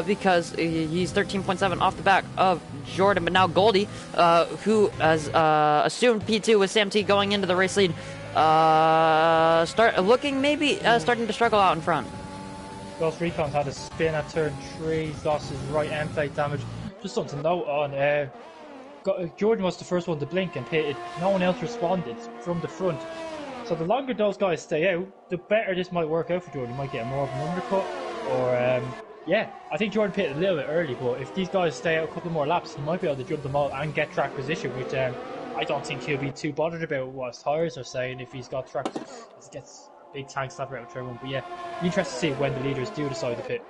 Because he's 13.7 off the back of Jordan. But now Goldie, who has assumed P2 with Sam T going into the race lead, starting to struggle out in front. Ghost Recon's had a spin at turn 3, he's lost his right end plate damage. Just something to note on, Jordan was the first one to blink and pitted. No one else responded from the front. So the longer those guys stay out, the better this might work out for Jordan. He might get more of an undercut, or yeah, I think Jordan pitted a little bit early, but if these guys stay out a couple more laps, he might be able to jump them all and get track position, which I don't think he'll be too bothered about what his tyres are saying if he's got track. He gets big tank slapper out of turn 1, but yeah, be interested to see when the leaders do decide to pit.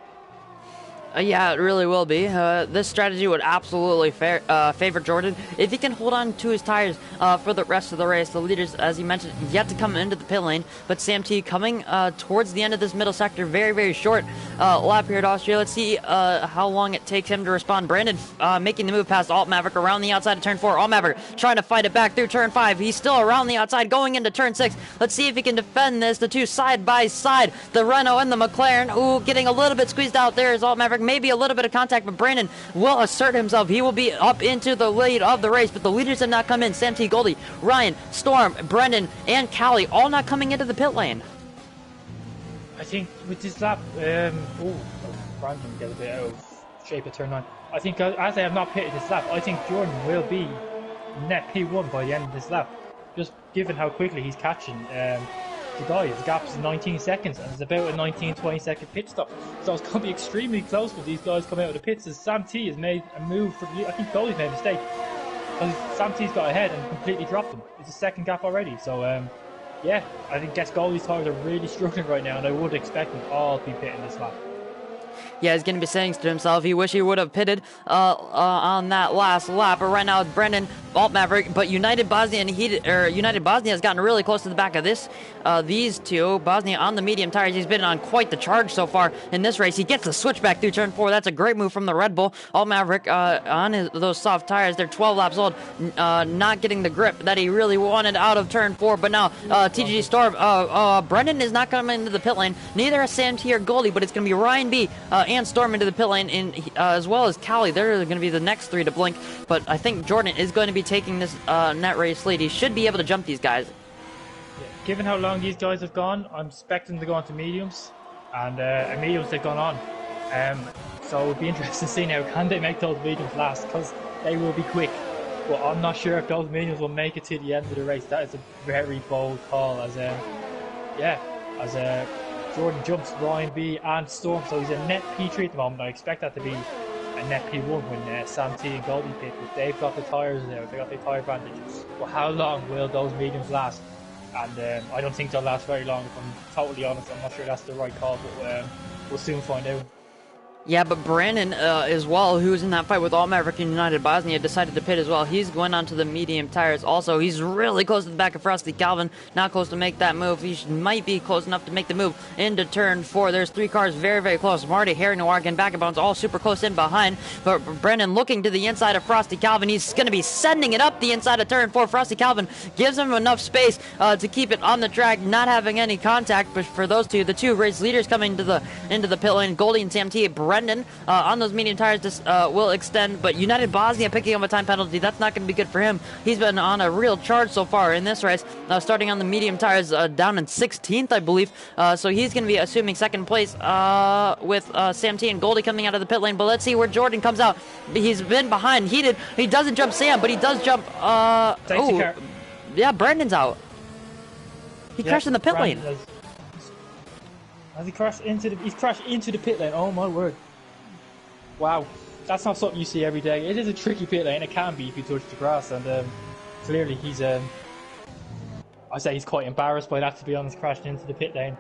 Yeah, it really will be. This strategy would absolutely favor Jordan if he can hold on to his tires for the rest of the race. The leaders, as you mentioned, yet to come into the pit lane, but Sam T coming towards the end of this middle sector, very, very short lap here at Austria. Let's see how long it takes him to respond. Brandon making the move past Alt Maverick around the outside of turn 4. Alt Maverick trying to fight it back through turn 5. He's still around the outside going into turn 6. Let's see if he can defend this. The two side by side, the Renault and the McLaren. Ooh, getting a little bit squeezed out there is Alt Maverick. Maybe a little bit of contact, but Brandon will assert himself. He will be up into the lead of the race, but the leaders have not come in. Sam T, Goldie, Ryan, Storm, Brendan, and Callie all not coming into the pit lane. I think with this lap, Brandon get a bit out of shape at turn 9. I think as they have not pitted this lap, I think Jordan will be net P1 by the end of this lap, just given how quickly he's catching the guys. The gap's 19 seconds and it's about a 19-20 second pit stop, so it's going to be extremely close when these guys come out of the pits. As Sam T has made a move for I think Goldie's made a mistake, because Sam T's got ahead and completely dropped him. It's a second gap already, so yeah, I think Goldie's tires are really struggling right now, and I would expect them all to be pitting this lap. Yeah, he's going to be saying to himself, he wish he would have pitted on that last lap. But right now, it's Brendan, Alt Maverick, but United Bosnia has gotten really close to the back of these two. Bosnia on the medium tires. He's been on quite the charge so far in this race. He gets the switchback through turn 4. That's a great move from the Red Bull. Alt Maverick on those soft tires. They're 12 laps old, not getting the grip that he really wanted out of turn 4. But now TG Storm, Brendan is not coming into the pit lane. Neither is Sam T or Goldie, but it's going to be Ryan B and Storm into the pit lane, as well as Callie. They're going to be the next 3 to blink. But I think Jordan is going to be taking this net race lead. He should be able to jump these guys. Yeah, given how long these guys have gone, I'm expecting to go on to mediums, and mediums they've gone on. So it would be interesting to see now, can they make those mediums last, because they will be quick. But I'm not sure if those mediums will make it to the end of the race. That is a very bold call, as Jordan jumps Ryan B and Storm, so he's a net P3 at the moment. I expect that to be a net P1 when Sam T and Goldie pit, but they've got the tyres there, they've got the tyre advantage. But how long will those mediums last? And I don't think they'll last very long, if I'm totally honest. I'm not sure that's the right call, but we'll soon find out. Yeah, but Brandon as well, who was in that fight with Alt Maverick and United Bosnia, decided to pit as well. He's going onto the medium tires also. He's really close to the back of Frosty Calvin, not close to make that move. He might be close enough to make the move into turn 4. There's 3 cars very, very close. Marty, Harry Noir, and Vagabonds all super close in behind. But Brandon looking to the inside of Frosty Calvin. He's going to be sending it up the inside of turn 4. Frosty Calvin gives him enough space to keep it on the track, not having any contact. But for those two, the two race leaders coming into the pit lane, Goldie and Sam T. Brendan on those medium tires will extend, but United Bosnia picking up a time penalty. That's not going to be good for him. He's been on a real charge so far in this race, starting on the medium tires down in 16th, I believe. So he's going to be assuming second place with Sam T and Goldie coming out of the pit lane. But let's see where Jordan comes out. He's been behind. He doesn't jump Sam, but he does jump. Yeah, Brandon's out. He crashed in the pit lane. Has he crashed into the? He's crashed into the pit lane. Oh my word! Wow, that's not something you see every day. It is a tricky pit lane. It can be if you touch the grass, and clearly he's I say he's quite embarrassed by that, to be honest, crashing into the pit lane.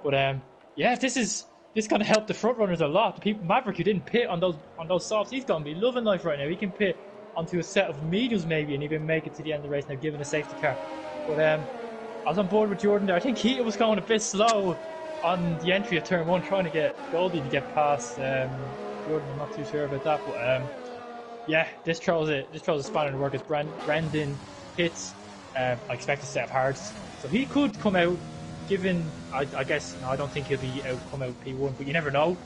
But yeah, this gonna help the front runners a lot. The people Maverick who didn't pit on those softs, he's gonna be loving life right now. He can pit onto a set of mediums maybe and even make it to the end of the race now, given a safety car. But I was on board with Jordan there. I think he was going a bit slow on the entry of turn 1, trying to get Goldie to get past Jordan. I'm not too sure about that, but yeah, this throws a spanner in the work as Brendan hits. I expect a set of hards, so he could come out. Given, I guess, no, I don't think he'll come out P1, but you never know.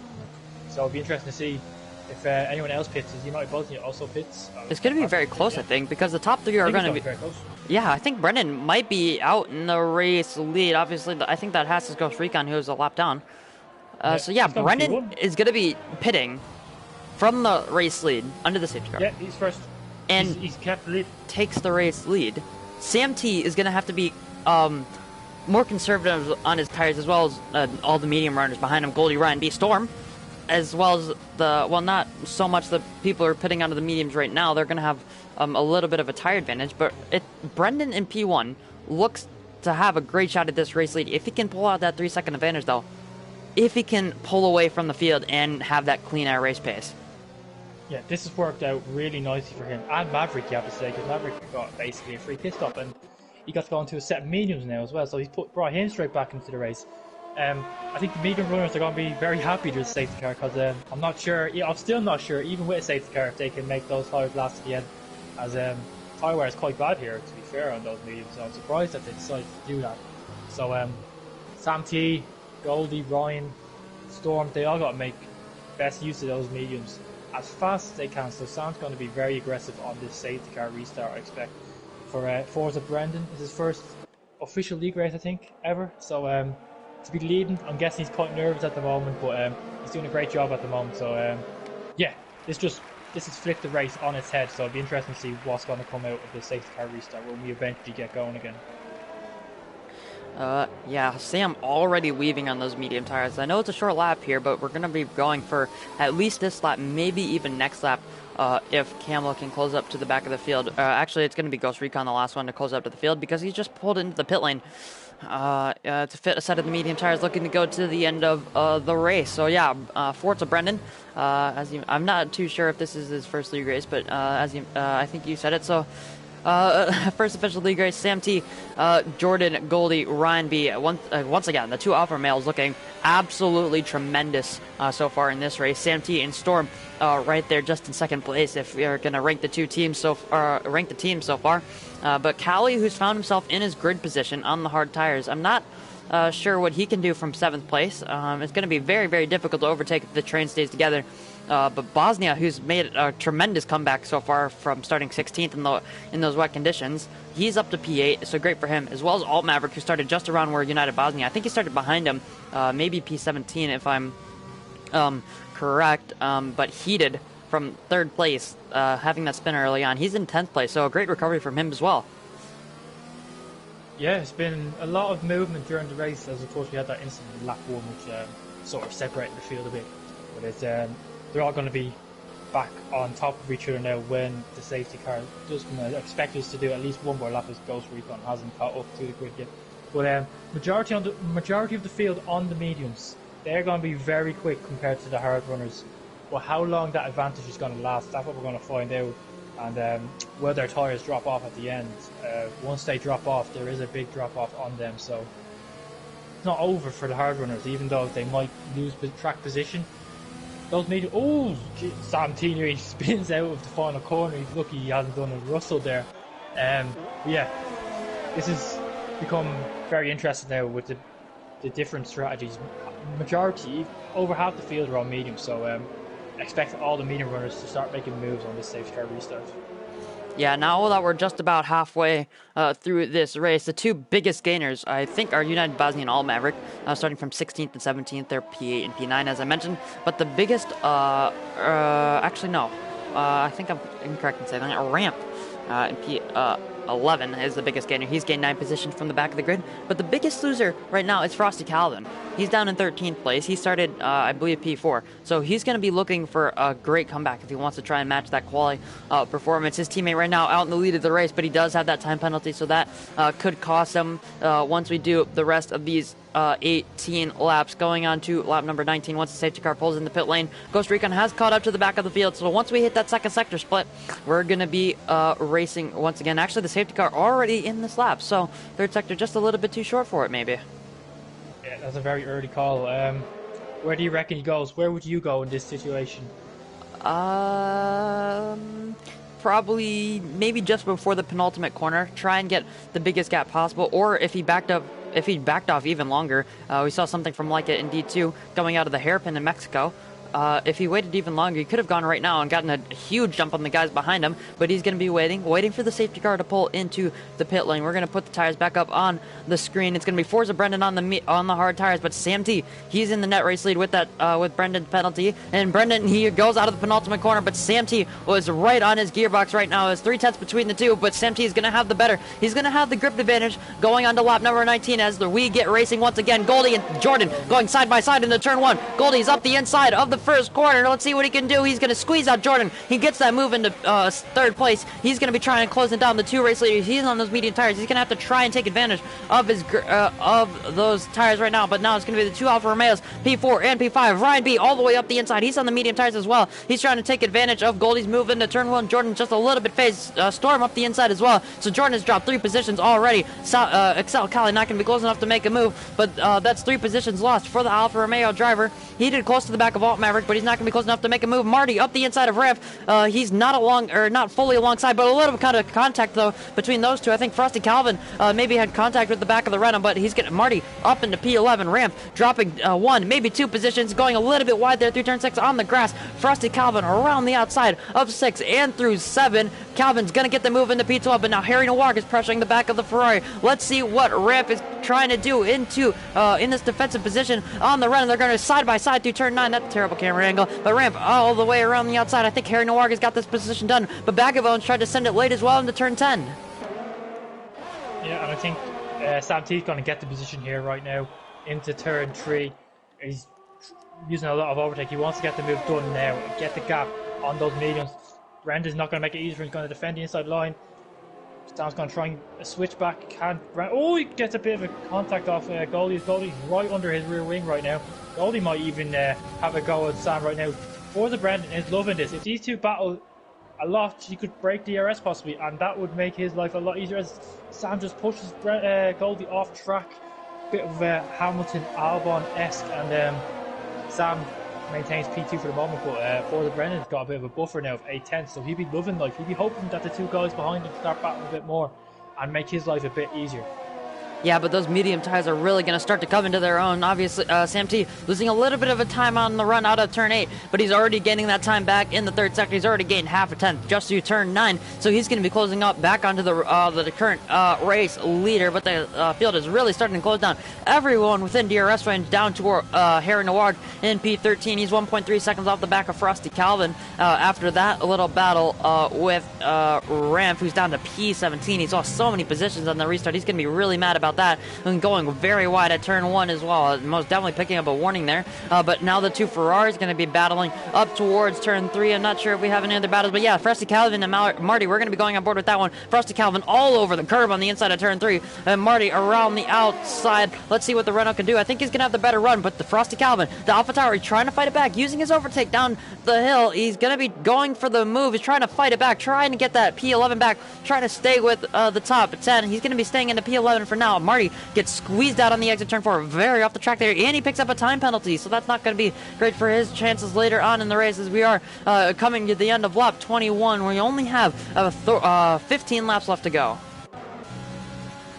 So it'll be interesting to see if anyone else pits. Is United Bosnia also pits? It's going to be very close, I think, because the top 3 are going to be very close. Yeah, I think Brendan might be out in the race lead. Obviously, I think that has to go Recon, who was a lap down. So yeah, Brendan is going to be pitting from the race lead under the safety car. Yeah, he's first. And he's kept the lead. Takes the race lead. Sam T is going to have to be more conservative on his tires, as well as all the medium runners behind him, Goldie, Ryan, B, Storm, as well as not so much the people who are pitting onto the mediums right now. They're going to have a little bit of a tire advantage, but Brendan in P1 looks to have a great shot at this race lead. If he can pull out that 3-second advantage, though, if he can pull away from the field and have that clean air race pace. Yeah, this has worked out really nicely for him. And Maverick, you have to say, because Maverick got basically a free pit stop, and he got to go into a set of mediums now as well, so he's brought him straight back into the race. I think the medium runners are going to be very happy with the safety car, because I'm not sure, I'm still not sure, even with a safety car, if they can make those tires last to the end, as tyre wear is quite bad here, to be fair, on those mediums, so I'm surprised that they decided to do that. So Sam T, Goldie, Ryan, Storm, they all got to make best use of those mediums as fast as they can, so Sam's going to be very aggressive on this safety car restart, I expect. For Forza Brendan, is his first official league race, I think, ever, so to be leading, I'm guessing he's quite nervous at the moment, but he's doing a great job at the moment, so yeah, this has flipped the race on its head, so it'll be interesting to see what's going to come out of the safety car restart when we eventually get going again. Yeah, Sam already weaving on those medium tires. I know it's a short lap here, but we're going to be going for at least this lap, maybe even next lap, if Camel can close up to the back of the field. Actually, it's going to be Ghost Recon, the last one to close up to the field, because he just pulled into the pit lane to fit a set of the medium tires, looking to go to the end of the race. So yeah, Forza Brendan, I'm not too sure if this is his first league race, but I think you said it, so first official league race, Sam T, Jordan, Goldie, Ryan B. Once again, the two alpha males looking absolutely tremendous so far in this race. Sam T and Storm right there, just in second place. If we are going to rank the teams so far, but Callie, who's found himself in his grid position on the hard tires, I'm not sure what he can do from 7th place. It's going to be very, very difficult to overtake if the train stays together. But Bosnia, who's made a tremendous comeback so far from starting 16th in those wet conditions, he's up to P8, so great for him, as well as Alt Maverick, who started just around where United Bosnia. I think he started behind him, maybe P17 if I'm correct, but heated from 3rd place, having that spin early on. He's in 10th place, so a great recovery from him as well. Yeah, it's been a lot of movement during the race, as of course we had that incident in lap 1, which sort of separated the field a bit. But it's they're all going to be back on top of each other now when the safety car does come out. I expect us to do at least one more lap as Ghost Recon hasn't caught up to the grid yet. But majority of the field on the mediums, they're going to be very quick compared to the hard runners. But how long that advantage is going to last, that's what we're going to find out. And will their tyres drop off at the end? Once they drop off, there is a big drop off on them, so it's not over for the hard runners, even though they might lose track position. Those medium, Sam Tiner, he spins out of the final corner. He's lucky he hasn't done a Russell there. Yeah, this has become very interesting now with the different strategies. Majority, over half the field are on medium, so expect all the medium runners to start making moves on this safety car restart. Yeah, now that we're just about halfway through this race, the two biggest gainers, I think, are United Bosnia and Alt Maverick, starting from 16th and 17th. They're P8 and P9, as I mentioned. But the biggest, actually, no. I think I'm incorrect in saying that. Ramp in P11 is the biggest gainer. He's gained 9 positions from the back of the grid. But the biggest loser right now is Frosty Calvin. He's down in 13th place. He started, I believe, P4. So he's going to be looking for a great comeback if he wants to try and match that quali performance. His teammate right now out in the lead of the race, but he does have that time penalty, so that could cost him once we do the rest of these 18 laps. Going on to lap number 19 once the safety car pulls in the pit lane. Ghost Recon has caught up to the back of the field, so once we hit that second sector split, we're going to be racing once again. Actually, the safety car already in this lap, so third sector just a little bit too short for it, maybe. Yeah, that's a very early call. Where do you reckon he goes? Where would you go in this situation? Probably maybe just before the penultimate corner. Try and get the biggest gap possible, or if he backed off even longer, we saw something from Leica in D2 going out of the hairpin in Mexico. If he waited even longer, he could have gone right now and gotten a huge jump on the guys behind him, but he's going to be waiting for the safety car to pull into the pit lane. We're going to put the tires back up on the screen. It's going to be Forza Brendan on the hard tires, but Sam T, he's in the net race lead with that with Brendan's penalty, and Brendan, he goes out of the penultimate corner, but Sam T was right on his gearbox right now. There's 3/10 between the two, but Sam T is going to have the better. He's going to have the grip advantage going on to lap number 19 as we get racing once again. Goldie and Jordan going side by side into turn 1. Goldie's up the inside of the first corner. Let's see what he can do. He's going to squeeze out Jordan. He gets that move into third place. He's going to be trying to close it down. The two race leaders, he's on those medium tires. He's going to have to try and take advantage of his of those tires right now, but now it's going to be the two Alfa Romeos, P4 and P5. Ryan B all the way up the inside. He's on the medium tires as well. He's trying to take advantage of Goldie's move into turn 1. Jordan just a little bit phased. Storm up the inside as well. So Jordan has dropped 3 positions already. Excel Cali not going to be close enough to make a move, but that's 3 positions lost for the Alfa Romeo driver. He did close to the back of Alt Maverick, but he's not going to be close enough to make a move. Marty up the inside of Ramp. He's not fully alongside, but a little kind of contact though between those two. I think Frosty Calvin maybe had contact with the back of the Renault, but he's getting Marty up into P11. Ramp dropping 1, maybe 2 positions, going a little bit wide there through turn 6 on the grass. Frosty Calvin around the outside of 6 and through 7. Calvin's going to get the move into P12, but now Harry Noir is pressuring the back of the Ferrari. Let's see what Ramp is trying to do in this defensive position on the run. They're going to side by side through turn 9. That's a terrible camera angle, but Ramp all the way around the outside. I think Harry Noir has got this position done, but Bagavones tried to send it late as well into turn 10. Yeah, and I think Sam T's going to get the position here right now into turn 3. He's using a lot of overtake. He wants to get the move done now, get the gap on those mediums. Brendan's not going to make it easy for him. He's going to defend the inside line. Sam's going to try and switch back. He gets a bit of a contact off Goldie. Goldie's right under his rear wing right now. Goldie might even have a go at Sam right now. Forza Brendan is loving this. If these two battle a lot, he could break DRS possibly, and that would make his life a lot easier as Sam just pushes Goldie off track. Bit of Hamilton Albon-esque, and Sam maintains P2 for the moment, but Forza Brendan's got a bit of a buffer now of 8/10, so he'd be loving life. He'd be hoping that the two guys behind him start battling a bit more and make his life a bit easier. Yeah, but those medium tires are really going to start to come into their own. Obviously, Sam T losing a little bit of a time on the run out of turn 8, but he's already gaining that time back in the third sector. He's already gained half a tenth just through turn 9, so he's going to be closing up back onto the current race leader, but the field is really starting to close down. Everyone within DRS range down to Harry Noir in P13. He's 1.3 seconds off the back of Frosty Calvin. After that little battle with Ramp, who's down to P17. He lost so many positions on the restart. He's going to be really mad about that, and going very wide at turn 1 as well. Most definitely picking up a warning there. But now the two Ferraris going to be battling up towards turn 3. I'm not sure if we have any other battles, but yeah, Frosty Calvin and Marty, we're going to be going on board with that one. Frosty Calvin all over the curb on the inside of turn 3, and Marty around the outside. Let's see what the Renault can do. I think he's going to have the better run, but the Frosty Calvin, the AlphaTauri, trying to fight it back, using his overtake down the hill. He's going to be going for the move. He's trying to fight it back, trying to get that P11 back, trying to stay with the top 10. He's going to be staying into P11 for now. Marty gets squeezed out on the exit turn 4, very off the track there, and he picks up a time penalty, so that's not going to be great for his chances later on in the race, as we are coming to the end of lap 21, where you only have 15 laps left to go.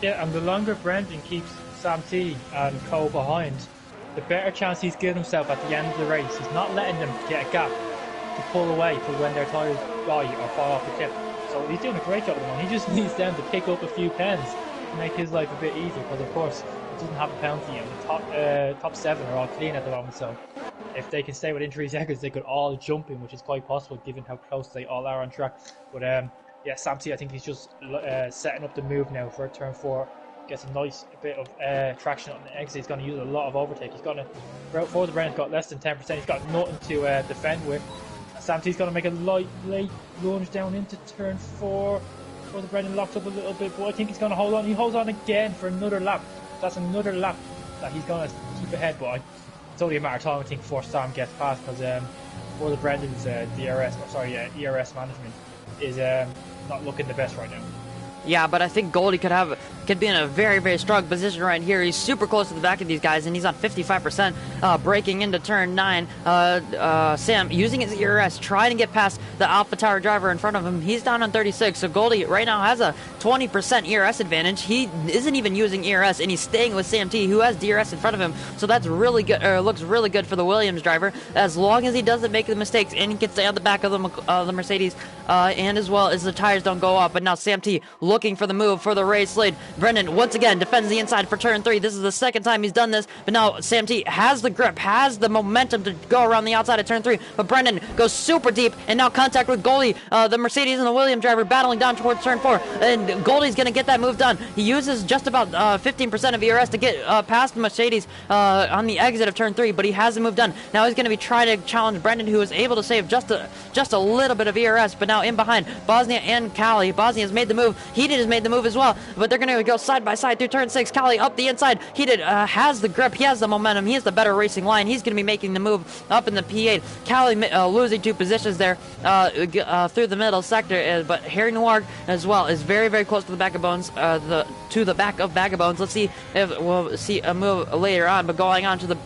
Yeah, and the longer Brendan keeps Sam T and Cole behind, the better chance he's given himself at the end of the race. He's not letting them get a gap to pull away for when their tyres die or fall off the cliff. So he's doing a great job at the moment. He just needs them to pick up a few pens to make his life a bit easier, because of course it doesn't have a penalty, and the top 7 are all clean at the moment, so if they can stay within 3 seconds they could all jump in, which is quite possible given how close they all are on track. But yeah, Sam T, I think he's just setting up the move now for turn 4. gets a nice bit of traction on the exit. He's going to use a lot of overtake. He's going to, Forza Brennan's got less than 10%. He's got nothing to defend with. Sam T's going to make a late lunge down into turn 4. Forza Brennan locks up a little bit, but I think he's going to hold on. He holds on again for another lap. That's another lap that he's going to keep ahead, but it's only a matter of time, I think, before Sam gets past, because Forza Brennan's ERS management is not looking the best right now. Yeah, but I think Goldie could be in a very, very strong position right here. He's super close to the back of these guys, and he's on 55%, breaking into turn 9. Sam, using his ERS, trying to get past the Alpha Tower driver in front of him. He's down on 36, so Goldie right now has a 20% ERS advantage. He isn't even using ERS, and he's staying with Sam T, who has DRS in front of him, so that's really good. Looks really good for the Williams driver, as long as he doesn't make the mistakes, and he can stay on the back of the Mercedes, and as well as the tires don't go off. But now Sam T looking for the move for the race lead. Brendan once again defends the inside for turn 3. This is the second time he's done this, but now Sam T has the grip, has the momentum to go around the outside of turn 3, but Brendan goes super deep, and now contact with Goldie, the Mercedes and the Williams driver battling down towards turn 4, and Goldie's going to get that move done. He uses just about 15% of ERS to get past the Mercedes on the exit of turn 3, but he has the move done. Now he's going to be trying to challenge Brendan, who was able to save just a little bit of ERS, but now in behind Bosnia and Cali. Bosnia's made the move. Heated has made the move as well, but they're going to go side by side through turn 6. Cali up the inside. Heated has the grip. He has the momentum. He has the better racing line. He's going to be making the move up in the P8. Cali losing 2 positions there through the middle sector, but Harry Noir as well is very, very close to the back of Bones, to the back of Vagabonds. Let's see if we'll see a move later on, but going on to the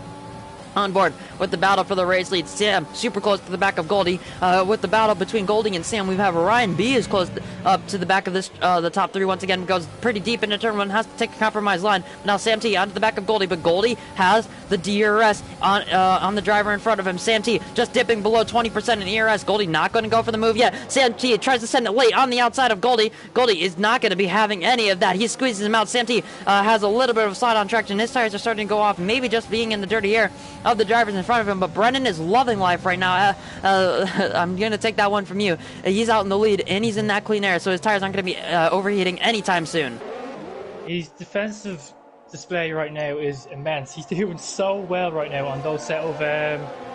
on board with the battle for the race lead. Sam super close to the back of Goldie. With the battle between Goldie and Sam, we have Ryan B is close up to the back of this the top 3 once again, goes pretty deep into turn 1, has to take a compromise line. Now Sam T onto the back of Goldie, but Goldie has the DRS on the driver in front of him. Sam T just dipping below 20% in ERS. Goldie not going to go for the move yet. Sam T tries to send it late on the outside of Goldie. Goldie is not going to be having any of that. He squeezes him out. Sam T has a little bit of slide on traction. His tires are starting to go off, maybe just being in the dirty air of the drivers in front of him, but Brendan is loving life right now. I'm going to take that one from you. He's out in the lead, and he's in that clean air, so his tires aren't going to be overheating anytime soon. His defensive display right now is immense. He's doing so well right now on those set of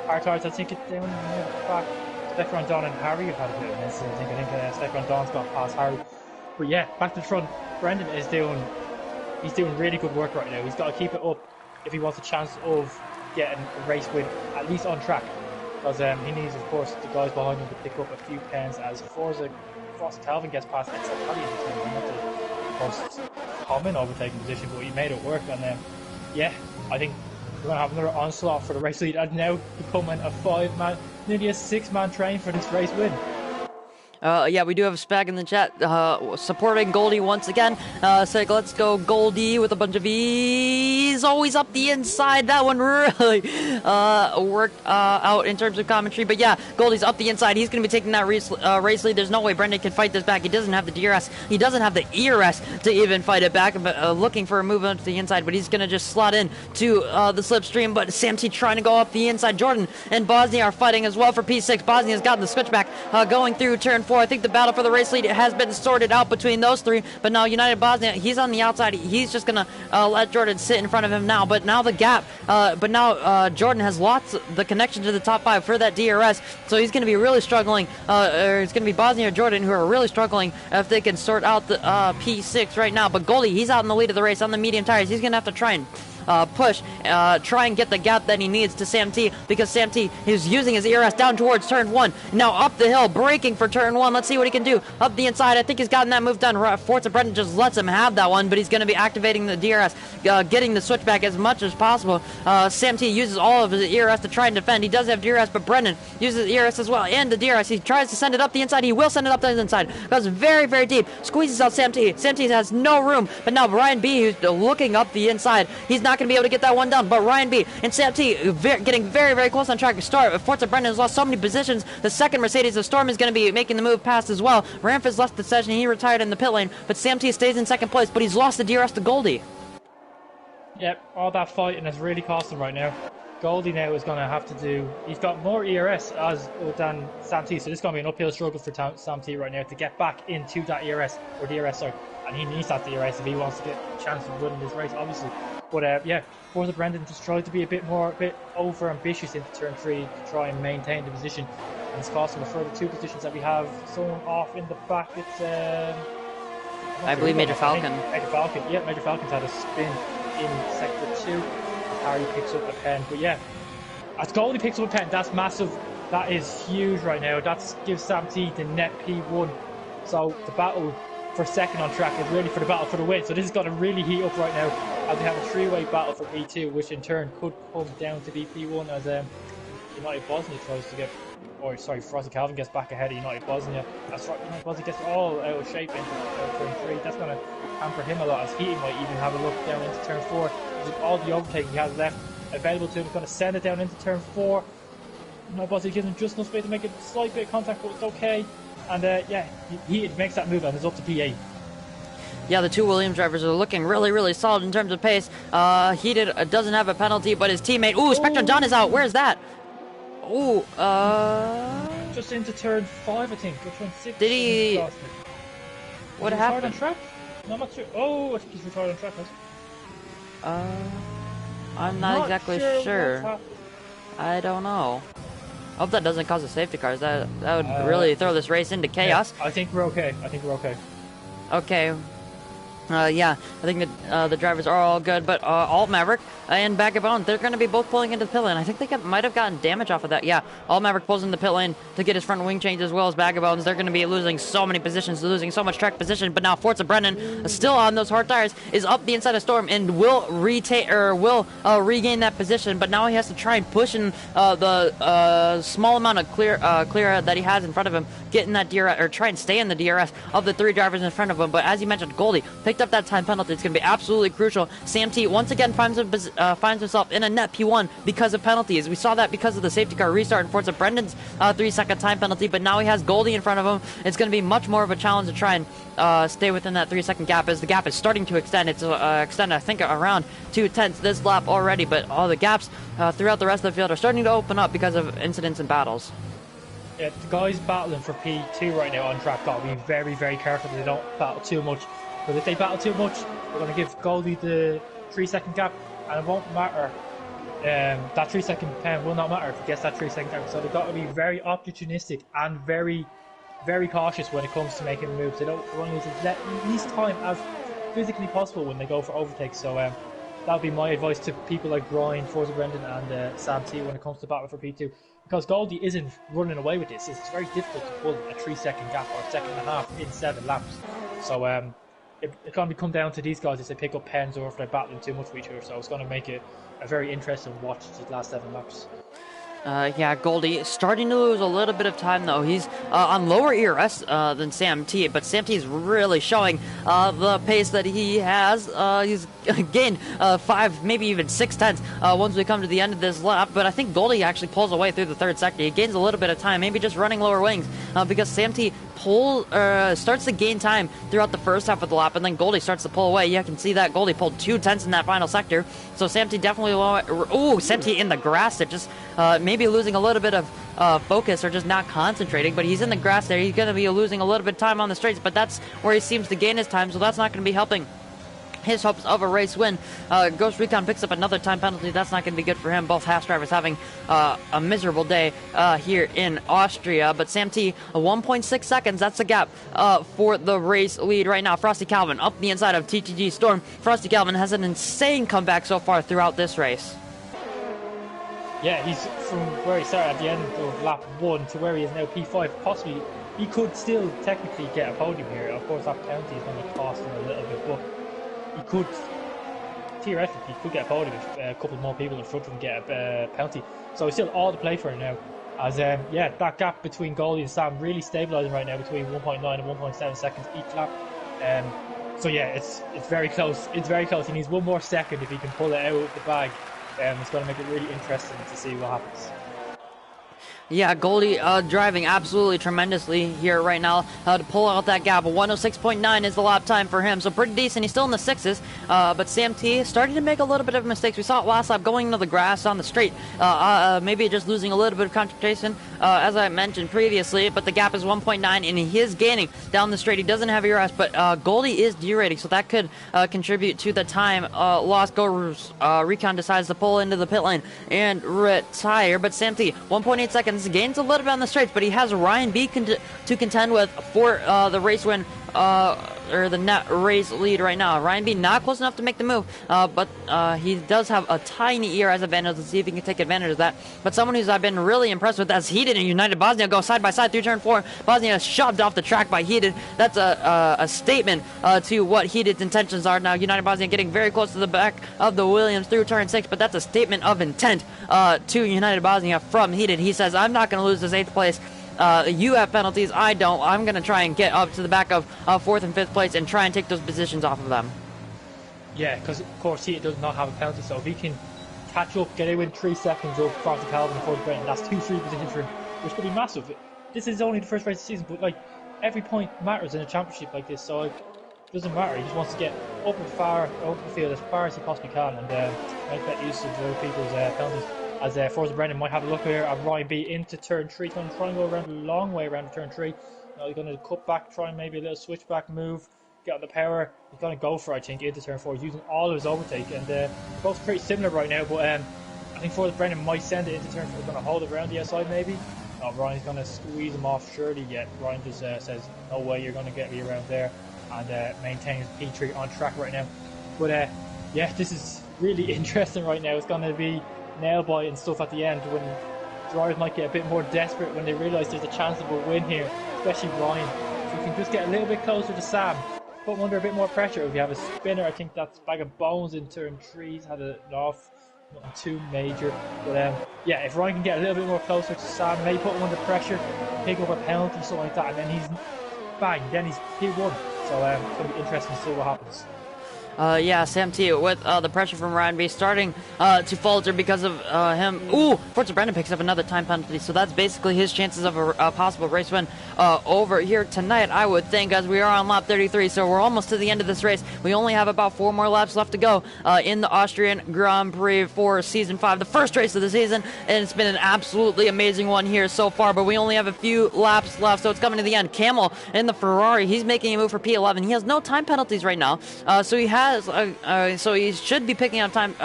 hard tires. I think it's down back. Stefan Don and Harry have had a bit of an incident. I think Stefan Don's gone past Harry. But yeah, back to the front. Brendan is doing really good work right now. He's got to keep it up if he wants a chance of getting a race win, at least on track, because he needs, of course, the guys behind him to pick up a few pens as Forza Calvin gets past Excel Cali in the team. Not the most common overtaking position, but he made it work, and yeah, I think we're going to have another onslaught for the race lead, and now becoming a 5-man, nearly a 6-man train for this race win. Yeah, we do have a Spag in the chat supporting Goldie once again. Saying, let's go Goldie with a bunch of V's. Always up the inside. That one really worked out in terms of commentary. But yeah, Goldie's up the inside. He's going to be taking that race lead. There's no way Brendan can fight this back. He doesn't have the DRS. He doesn't have the ERS to even fight it back. But looking for a move onto the inside. But he's going to just slot in to the slipstream. But Sam T trying to go up the inside. Jordan and Bosnia are fighting as well for P6. Bosnia's gotten the switchback going through turn 4. I think the battle for the race lead has been sorted out between those 3, but now United Bosnia, he's on the outside. He's just going to let Jordan sit in front of him now, but now the gap, Jordan has lost the connection to the top 5 for that DRS, so he's going to be really struggling, or it's going to be Bosnia or Jordan who are really struggling if they can sort out the P6 right now, but Goldie, he's out in the lead of the race on the medium tires. He's going to have to try and push, try and get the gap that he needs to Sam T, because Sam T is using his ERS down towards turn 1. Now up the hill, braking for turn 1. Let's see what he can do. Up the inside, I think he's gotten that move done. Forza Brendan just lets him have that one, but he's going to be activating the DRS, getting the switchback as much as possible. Sam T uses all of his ERS to try and defend. He does have DRS, but Brendan uses ERS as well, and the DRS. He tries to send it up the inside. He will send it up the inside. Goes very, very deep. Squeezes out Sam T. Sam T has no room, but now Ryan B, who's looking up the inside, he's not going to be able to get that one done, but Ryan B and Sam T getting very, very close on track to start. Forza Brendan has lost so many positions. The second Mercedes, the Storm, is going to be making the move past as well. Ramp has left the session. He retired in the pit lane, but Sam T stays in second place, but he's lost the DRS to Goldie. Yep, all that fighting has really cost him right now. Goldie now is going to have to do, he's got more ERS than Sam T, so this is going to be an uphill struggle for Sam T right now to get back into that ERS, or DRS, sorry, and he needs that DRS if he wants to get a chance of winning this race, obviously. But yeah, Forza Brendan just tried to be a bit over ambitious into turn 3 to try and maintain the position, and it's cost him a further 2 positions that we have someone off in the back. It's I believe Major Falcon. Major Falcon, yeah, Major Falcon's had a spin in sector 2. Harry picks up a pen, but yeah, as Goldie picks up a pen, that's massive. That is huge right now. That gives Sam T the net P1. So the battle for second on track is really for the battle for the win. So this is going to really heat up right now as we have a 3-way battle for P2, which in turn could come down to be P1 as United Bosnia tries to get, or sorry, Frosty Calvin gets back ahead of United Bosnia. That's right, United Bosnia gets all out of shape into turn 3. That's going to hamper him a lot, as he might even have a look down into turn 4. With all the overtaking he has left available to him, he's going to send it down into turn 4. United Bosnia gives him just enough space to make a slight bit of contact, but it's okay. And yeah, he makes that move and is up to P8. Yeah, the two Williams drivers are looking really, really solid in terms of pace. Heated doesn't have a penalty, but his teammate... Ooh, Spectrum John is out. Where's that? Ooh, just into turn 5, I think. Or turn 6. Did he... What happened? On track? No, I'm not sure. Oh, I think he's retired on track. I'm not exactly sure. I don't know. I hope that doesn't cause a safety car. That would really throw this race into chaos. Yeah, I think we're okay. Okay. Yeah, I think that the drivers are all good, but Alt Maverick and Vagabond, they're going to be both pulling into the pit lane. I think they might have gotten damage off of that. Yeah, Alt Maverick pulls in the pit lane to get his front wing change as well as Vagabonds. They're going to be losing so many positions, losing so much track position, but now Forza Brennan, still on those hard tires, is up the inside of Storm and will regain that position, but now he has to try and push in the small amount of clear that he has in front of him, get in that DRS, or try and stay in the DRS of the 3 drivers in front of him. But as you mentioned, Goldie picked up that time penalty. It's going to be absolutely crucial. Sam T once again finds himself in a net P1 because of penalties. We saw that because of the safety car restart and Forza Brendan's 3-second time penalty, but now he has Goldie in front of him. It's going to be much more of a challenge to try and stay within that 3-second gap, as the gap is starting to extend. It's extended, I think, around 2/10 this lap already, but all the gaps throughout the rest of the field are starting to open up because of incidents and battles. Yeah, the guys battling for P2 right now on track got to be very, very careful that they don't battle too much. Because if they battle too much, they're going to give Goldie the 3-second gap, and it won't matter. That 3-second pen will not matter if he gets that 3-second gap. So they've got to be very opportunistic and very, very cautious when it comes to making moves. They don't want to lose as least time as physically possible when they go for overtakes. So that would be my advice to people like Brian, Forza Brendan, and Sam T when it comes to battle for P2. Because Goldie isn't running away with this. It's very difficult to pull a 3-second gap or a second and a half in 7 laps. So it can come down to these guys if they pick up pens or if they're battling too much for each other. So it's going to make it a very interesting watch these last 7 laps. Yeah, Goldie starting to lose a little bit of time, though. He's on lower ERS than Sam T, but Sam T is really showing the pace that he has. He's gained 5, maybe even 6/10 once we come to the end of this lap, but I think Goldie actually pulls away through the 3rd sector. He gains a little bit of time, maybe just running lower wings, because Sam T starts to gain time throughout the first half of the lap, and then Goldie starts to pull away. You can see that Goldie pulled 2/10 in that final sector, so Sam T definitely Sam T in the grass. It just maybe losing a little bit of focus or just not concentrating, but he's in the grass there. He's going to be losing a little bit of time on the straights, but that's where he seems to gain his time, so that's not going to be helping his hopes of a race win. Ghost Recon picks up another time penalty. That's not going to be good for him. Both Haas drivers having a miserable day here in Austria. But Sam T, 1.6 seconds. That's the gap for the race lead right now. Frosty Calvin up the inside of TTG Storm. Frosty Calvin has an insane comeback so far throughout this race. Yeah, he's from where he started at the end of lap 1 to where he is now P5. Possibly, he could still technically get a podium here. Of course, that penalty is going to cost him a little bit, but he could, theoretically, he could get a podium if a couple more people in front of him get a penalty. So he's still all to play for now. As yeah, that gap between Goldie and Sam really stabilising right now between 1.9 and 1.7 seconds each lap. So yeah, it's very close. It's very close. He needs one more second if he can pull it out of the bag. It's going to make it really interesting to see what happens. Yeah, Goldie driving absolutely tremendously here right now to pull out that gap. 106.9 is the lap time for him, so pretty decent. He's still in the sixes, but Sam T starting to make a little bit of mistakes. We saw it last lap going into the grass on the straight, maybe just losing a little bit of concentration, as I mentioned previously, but the gap is 1.9, and he is gaining down the straight. He doesn't have ERS, but Goldie is derating, so that could contribute to the time loss. Recon decides to pull into the pit lane and retire, but Sam T, 1.8 seconds. Gains a little bit on the straights, but he has Ryan B to contend with for the race win, or the net race lead right now. Ryan B not close enough to make the move, but he does have a tiny ERS advantage. Let's see if he can take advantage of that. But someone who's I've been really impressed with, as Heated and United Bosnia go side by side through turn 4. Bosnia is shoved off the track by Heated. That's a statement to what Heated's intentions are now. United Bosnia getting very close to the back of the Williams through turn 6, but that's a statement of intent to United Bosnia from Heated. He says, I'm not going to lose this 8th place. You have penalties, I don't. I'm going to try and get up to the back of 4th and 5th place and try and take those positions off of them. Yeah, because of course he does not have a penalty, so if he can catch up, get within 3 seconds of Frosty Calvin and Forrest Brennan, that's 2 free positions for him, which could be massive. This is only the first race of the season, but like every point matters in a championship like this, so it doesn't matter. He just wants to get up the field as far as he possibly can, and make that use of other people's penalties. As Forza Brennan might have a look here at Ryan B into turn 3. He's going to try and go around a long way around turn 3. Now he's going to cut back, try and maybe a little switchback move, get on the power. He's going to go for, I think, into turn 4. He's using all of his overtake, and they're both pretty similar right now, but I think Forza Brennan might send it into turn 4. He's going to hold it around the outside maybe. No, Ryan's going to squeeze him off surely yet. Ryan just says, no way you're going to get me around there, and maintains P3 on track right now. But yeah, this is really interesting right now. It's going to be nail bite and stuff at the end when drivers might get a bit more desperate when they realise there's a chance of a win here, especially Ryan. So you can just get a little bit closer to Sam, put him under a bit more pressure. If you have a spinner, I think that's Bag of Bones in turn 3. He's had it off, nothing too major. But yeah, if Ryan can get a little bit more closer to Sam, maybe put him under pressure, pick up a penalty, something like that, and then he's bang, then he's P1. So it's going to be interesting to see what happens. Yeah, Sam T with the pressure from Ryan B starting to falter because of him. Ooh, Forza Brennan picks up another time penalty, so that's basically his chances of a possible race win over here tonight, I would think, as we are on lap 33, so we're almost to the end of this race. We only have about 4 more laps left to go in the Austrian Grand Prix for Season 5, the first race of the season, and it's been an absolutely amazing one here so far, but we only have a few laps left, so it's coming to the end. Camel in the Ferrari, he's making a move for P11. He has no time penalties right now, so he has so he should be picking up time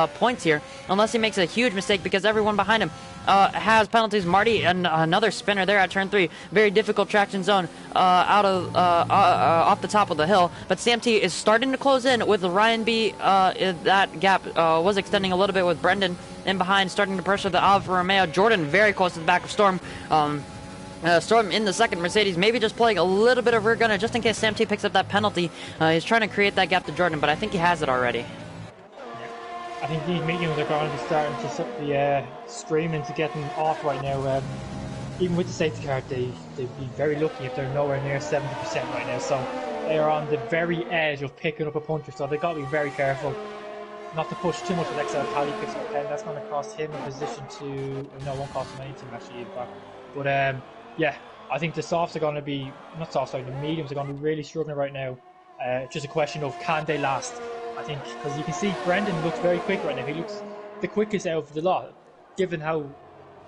points here, unless he makes a huge mistake, because everyone behind him has penalties. Marty and another spinner there at turn 3. Very difficult traction zone off the top of the hill. But Sam T is starting to close in with Ryan B. That gap was extending a little bit with Brendan in behind, starting to pressure the Alfa Romeo. Jordan very close to the back of Storm. Storm in the second Mercedes, maybe just playing a little bit of rear gunner just in case Sam T picks up that penalty. He's trying to create that gap to Jordan, but I think he has it already. I think these mediums are going to be starting to be screaming to get them off right now. Even with the safety car, they'd be very lucky if they're nowhere near 70% right now. So they are on the very edge of picking up a puncher, so they've got to be very careful not to push too much with Excel. Pally picks up a pen. That's going to cost him a position to... No, it won't cost him anything actually, in fact. But yeah, I think the softs are going to be... Not softs, sorry, the mediums are going to be really struggling right now. Just a question of can they last? I think, because you can see Brendan looks very quick right now. He looks the quickest out of the lot, given how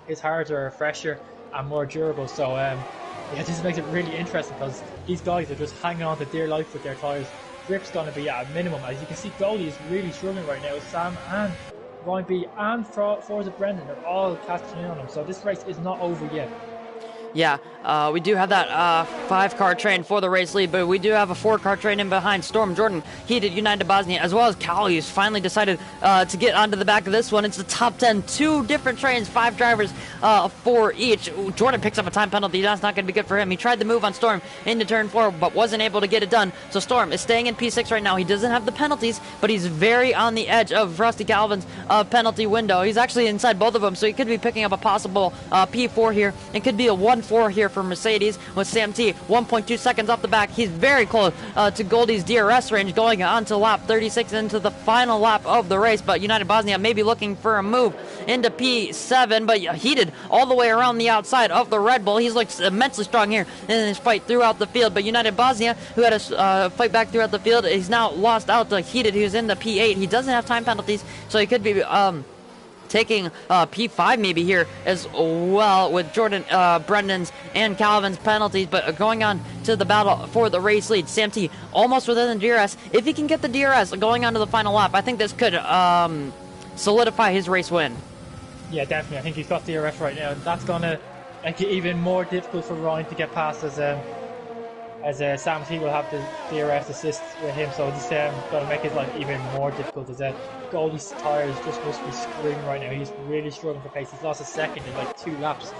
his hards are fresher and more durable. So, yeah, this makes it really interesting because these guys are just hanging on to dear life with their tyres. Grip's going to be at a minimum. As you can see, Goldie is really struggling right now. Sam and Ryan B and Forza Brendan are all catching in on him. So this race is not over yet. Yeah, we do have that 5-car train for the race lead, but we do have a 4-car train in behind. Storm, Jordan, Heated, United Bosnia, as well as Cali, who's finally decided to get onto the back of this one. It's the top 10, 2 different trains, 5 drivers for each. Jordan picks up a time penalty. That's not going to be good for him. He tried the move on Storm into turn 4, but wasn't able to get it done. So Storm is staying in P6 right now. He doesn't have the penalties, but he's very on the edge of Frosty Calvin's penalty window. He's actually inside both of them, so he could be picking up a possible P4 here. It could be a 1 1-4 here for Mercedes with Sam T 1.2 seconds off the back. He's very close to Goldie's DRS range going on to lap 36 into the final lap of the race, but United Bosnia may be looking for a move into P7, but heated all the way around the outside of the Red Bull. He's looked immensely strong here in his fight throughout the field, but United Bosnia, who had a fight back throughout the field, he's now lost out to heated, who's in the P8. He doesn't have time penalties, so he could be taking P5 maybe here as well with Jordan, Brendan's and Calvin's penalties, but going on to the battle for the race lead. Sam T almost within the DRS. If he can get the DRS going on to the final lap, I think this could solidify his race win. Yeah, definitely. I think he's got DRS right now, and that's going to make it even more difficult for Ryan to get past as Sam T will have the DRS assist with him, so this going to make his life even more difficult. As Goldie's tyres just must be screaming right now. He's really struggling for pace. He's lost a second in like 2 laps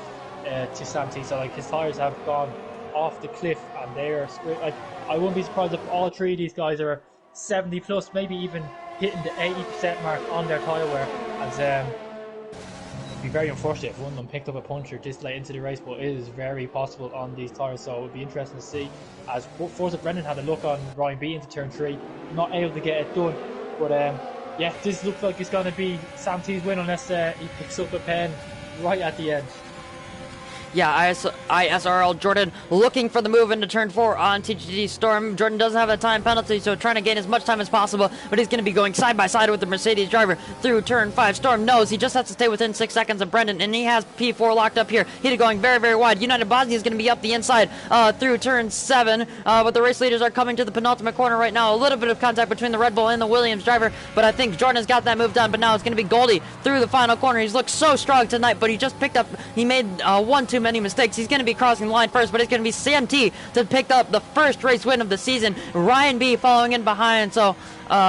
to Sam T, so like his tyres have gone off the cliff, and they are like, I wouldn't be surprised if all 3 of these guys are 70 plus, maybe even hitting the 80% mark on their tyre wear. As it'd be very unfortunate if one of them picked up a puncture this late into the race, but it is very possible on these tyres, so it would be interesting to see. As Forza Brendan had a look on Ryan B into turn 3, not able to get it done, but yeah, this looks like it's going to be Sam T's win unless he picks up a pen right at the end. Yeah, ISRL Jordan looking for the move into turn 4 on TGD Storm. Jordan doesn't have a time penalty, so trying to gain as much time as possible, but he's going to be going side by side with the Mercedes driver through turn 5. Storm knows he just has to stay within 6 seconds of Brendan, and he has P4 locked up here. He's going very, very wide. United Bosnia is going to be up the inside through turn 7, but the race leaders are coming to the penultimate corner right now. A little bit of contact between the Red Bull and the Williams driver, but I think Jordan has got that move done, but now it's going to be Goldie through the final corner. He's looked so strong tonight, but he made one too many mistakes. He's going to be crossing the line first, but it's going to be Sam T to pick up the first race win of the season. Ryan B following in behind, so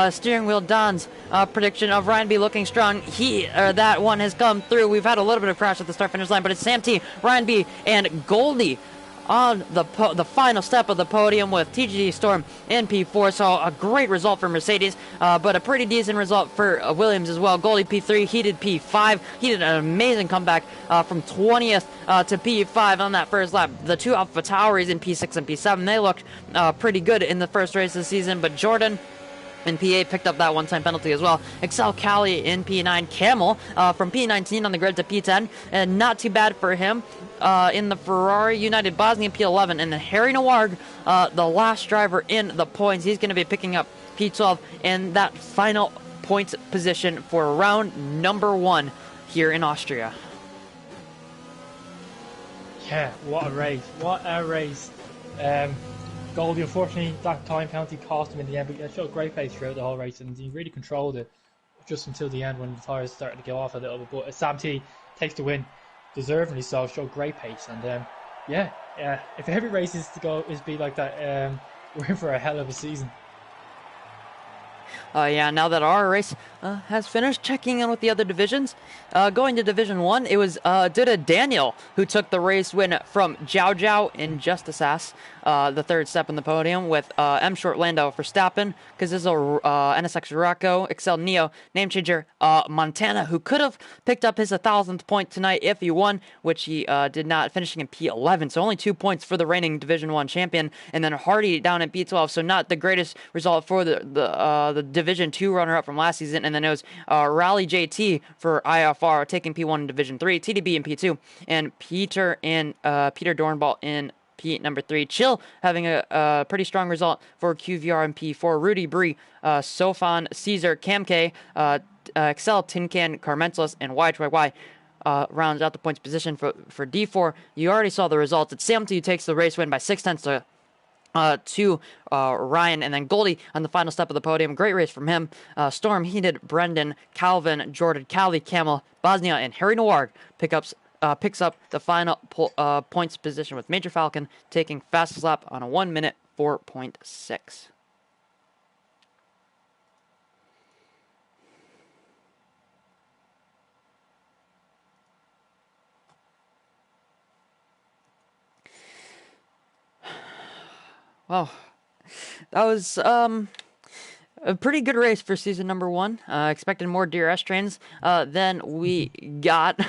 steering wheel Don's prediction of Ryan B looking strong. That one has come through. We've had a little bit of crash at the start finish line, but it's Sam T, Ryan B, and Goldie on the final step of the podium with TGD Storm in P4, so a great result for Mercedes, but a pretty decent result for Williams as well. Goldie P3, he did P5. He did an amazing comeback from 20th to P5 on that first lap. The 2 Alpha Tauris in P6 and P7, they looked pretty good in the first race of the season, but Jordan in P8 picked up that one-time penalty as well. Excel Cali in P9. Camel from P19 on the grid to P10, and not too bad for him in the Ferrari. United Bosnia P11, and then Harry Naward, the last driver in the points. He's going to be picking up P12 in that final points position for round number 1 here in Austria. Yeah, what a race. What a race. Goldie, unfortunately, that time penalty cost him in the end, but he showed great pace throughout the whole race, and he really controlled it just until the end when the tyres started to go off a little bit. But Sam T takes the win, deservedly so, showed great pace, and yeah, if every race is be like that, we're in for a hell of a season. Yeah, now that our race has finished, checking in with the other divisions. Going to Division 1, it was Duda Daniel who took the race win from Jiao Jiao in Justice Ass, the third step in the podium, with M. Short Lando Verstappen, Kazizel NSX Rocco, Excel Neo, name changer Montana, who could have picked up his 1,000th point tonight if he won, which he did not, finishing in P11, so only 2 points for the reigning Division 1 champion, and then Hardy down at P12, so not the greatest result for the Division 2 runner-up from last season. And then it was Rally JT for IFR taking P1 in Division 3, TDB in P2, and Peter Dornball in P number 3. Chill having a pretty strong result for QVR in P4. Rudy Bree, Sofan, Caesar, Camk, Excel, Tincan, Carmentless, and YYY rounds out the points position for D4. You already saw the results. It's Sam T who takes the race win by 0.6 to Ryan, and then Goldie on the final step of the podium. Great race from him. Storm, Heated, Brendan, Calvin, Jordan, Cali, Camel, Bosnia, and Harry Naward picks up the final points position, with Major Falcon taking fastest lap on a 1 minute 4.6. Well, that was A pretty good race for season number one. Expected more DRS trains than we got,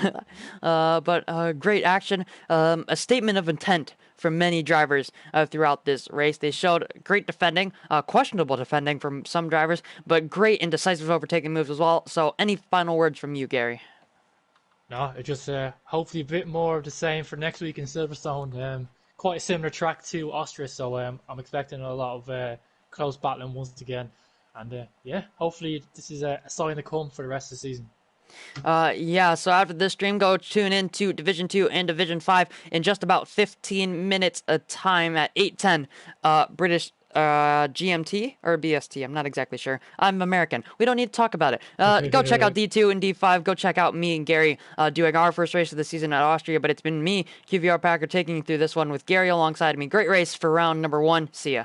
but great action. A statement of intent from many drivers throughout this race. They showed great defending, questionable defending from some drivers, but great and decisive overtaking moves as well. So, any final words from you, Gary? No, it just hopefully a bit more of the same for next week in Silverstone. Quite a similar track to Austria, so I'm expecting a lot of close battling once again. And yeah, hopefully this is a sign to come for the rest of the season. Yeah, so after this stream, go tune in to Division 2 and Division 5 in just about 15 minutes a time at 8:10 British GMT or BST. I'm not exactly sure. I'm American. We don't need to talk about it. Go check out D2 and D5. Go check out me and Gary doing our first race of the season at Austria, but it's been me, QVR Packer, taking you through this one with Gary alongside me. Great race for round number one. See ya.